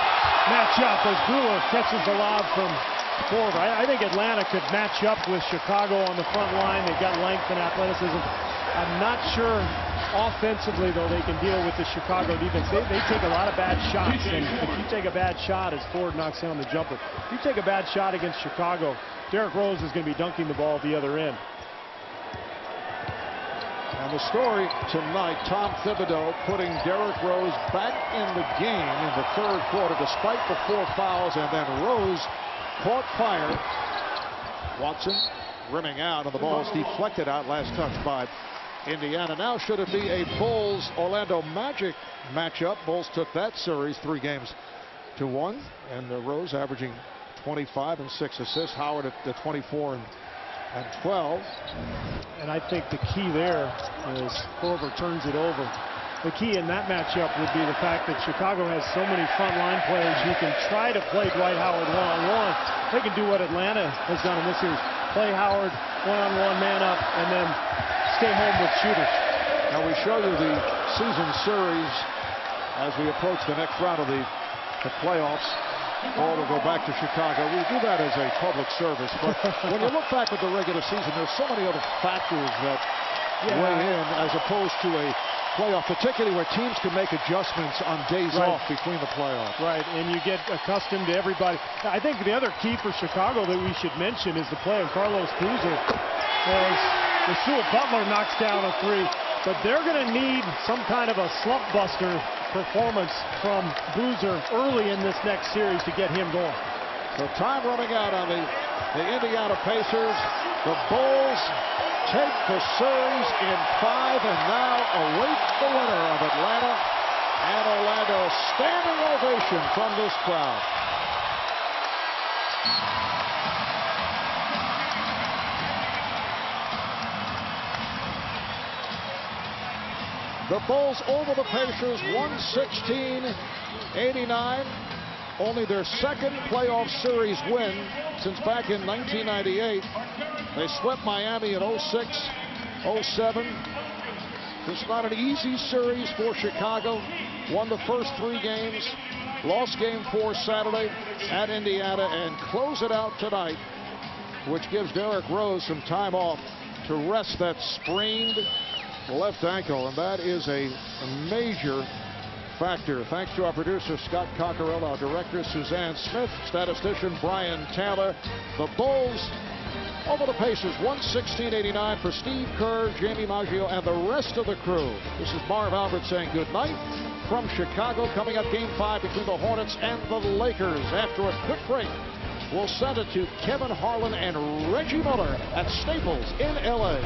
match up as Brewer catches the lob from Corver. I think Atlanta could match up with Chicago on the front line. They've got length and athleticism. I'm not sure offensively, though, they can deal with the Chicago defense. They take a lot of bad shots, and if you take a bad shot as Ford knocks down the jumper, if you take a bad shot against Chicago, Derrick Rose is going to be dunking the ball at the other end. And the story tonight, Tom Thibodeau putting Derrick Rose back in the game in the 3rd quarter despite the 4 fouls, and then Rose caught fire. Watson rimming out, and the ball's deflected out. Last touch by Indiana. Now should it be a Bulls-Orlando Magic matchup? Bulls took that series 3-1, and Rose averaging 25 and 6 assists. Howard at 24 and 12. And I think the key there is Corver turns it over. The key in that matchup would be the fact that Chicago has so many front line players who can try to play Dwight Howard one-on-one. They can do what Atlanta has done in this series. Play Howard one-on-one, man up, and then stay home with shooters. Now we show you the season series as we approach the next round of the playoffs. Ball will go back to Chicago. We do that as a public service, but when you look back at the regular season, there's so many other factors that weigh in as opposed to a playoff, particularly where teams can make adjustments on days off between the playoffs. Right, and you get accustomed to everybody. I think the other key for Chicago that we should mention is the play of Carlos Boozer, as Rasul Butler knocks down a 3, but they're going to need some kind of a slump buster performance from Boozer early in this next series to get him going. So time running out on the Indiana Pacers. The Bulls take the series in 5 and now await the winner of Atlanta and Orlando. Standing ovation from this crowd. The Bulls over the Pacers 116-89. Only their second playoff series win since back in 1998. They swept Miami in 06, 07. It's not an easy series for Chicago. Won the first 3 games, lost game 4 Saturday at Indiana, and close it out tonight, which gives Derrick Rose some time off to rest that sprained left ankle, and that is a major factor. Thanks to our producer Scott Cockerell, our director Suzanne Smith, statistician Brian Taylor. The Bulls over the Pacers 116-89 for Steve Kerr, Jamie Maggio, and the rest of the crew. This is Marv Albert saying good night from Chicago. Coming up, Game 5 between the Hornets and the Lakers. After a quick break, we'll send it to Kevin Harlan and Reggie Miller at Staples in L.A.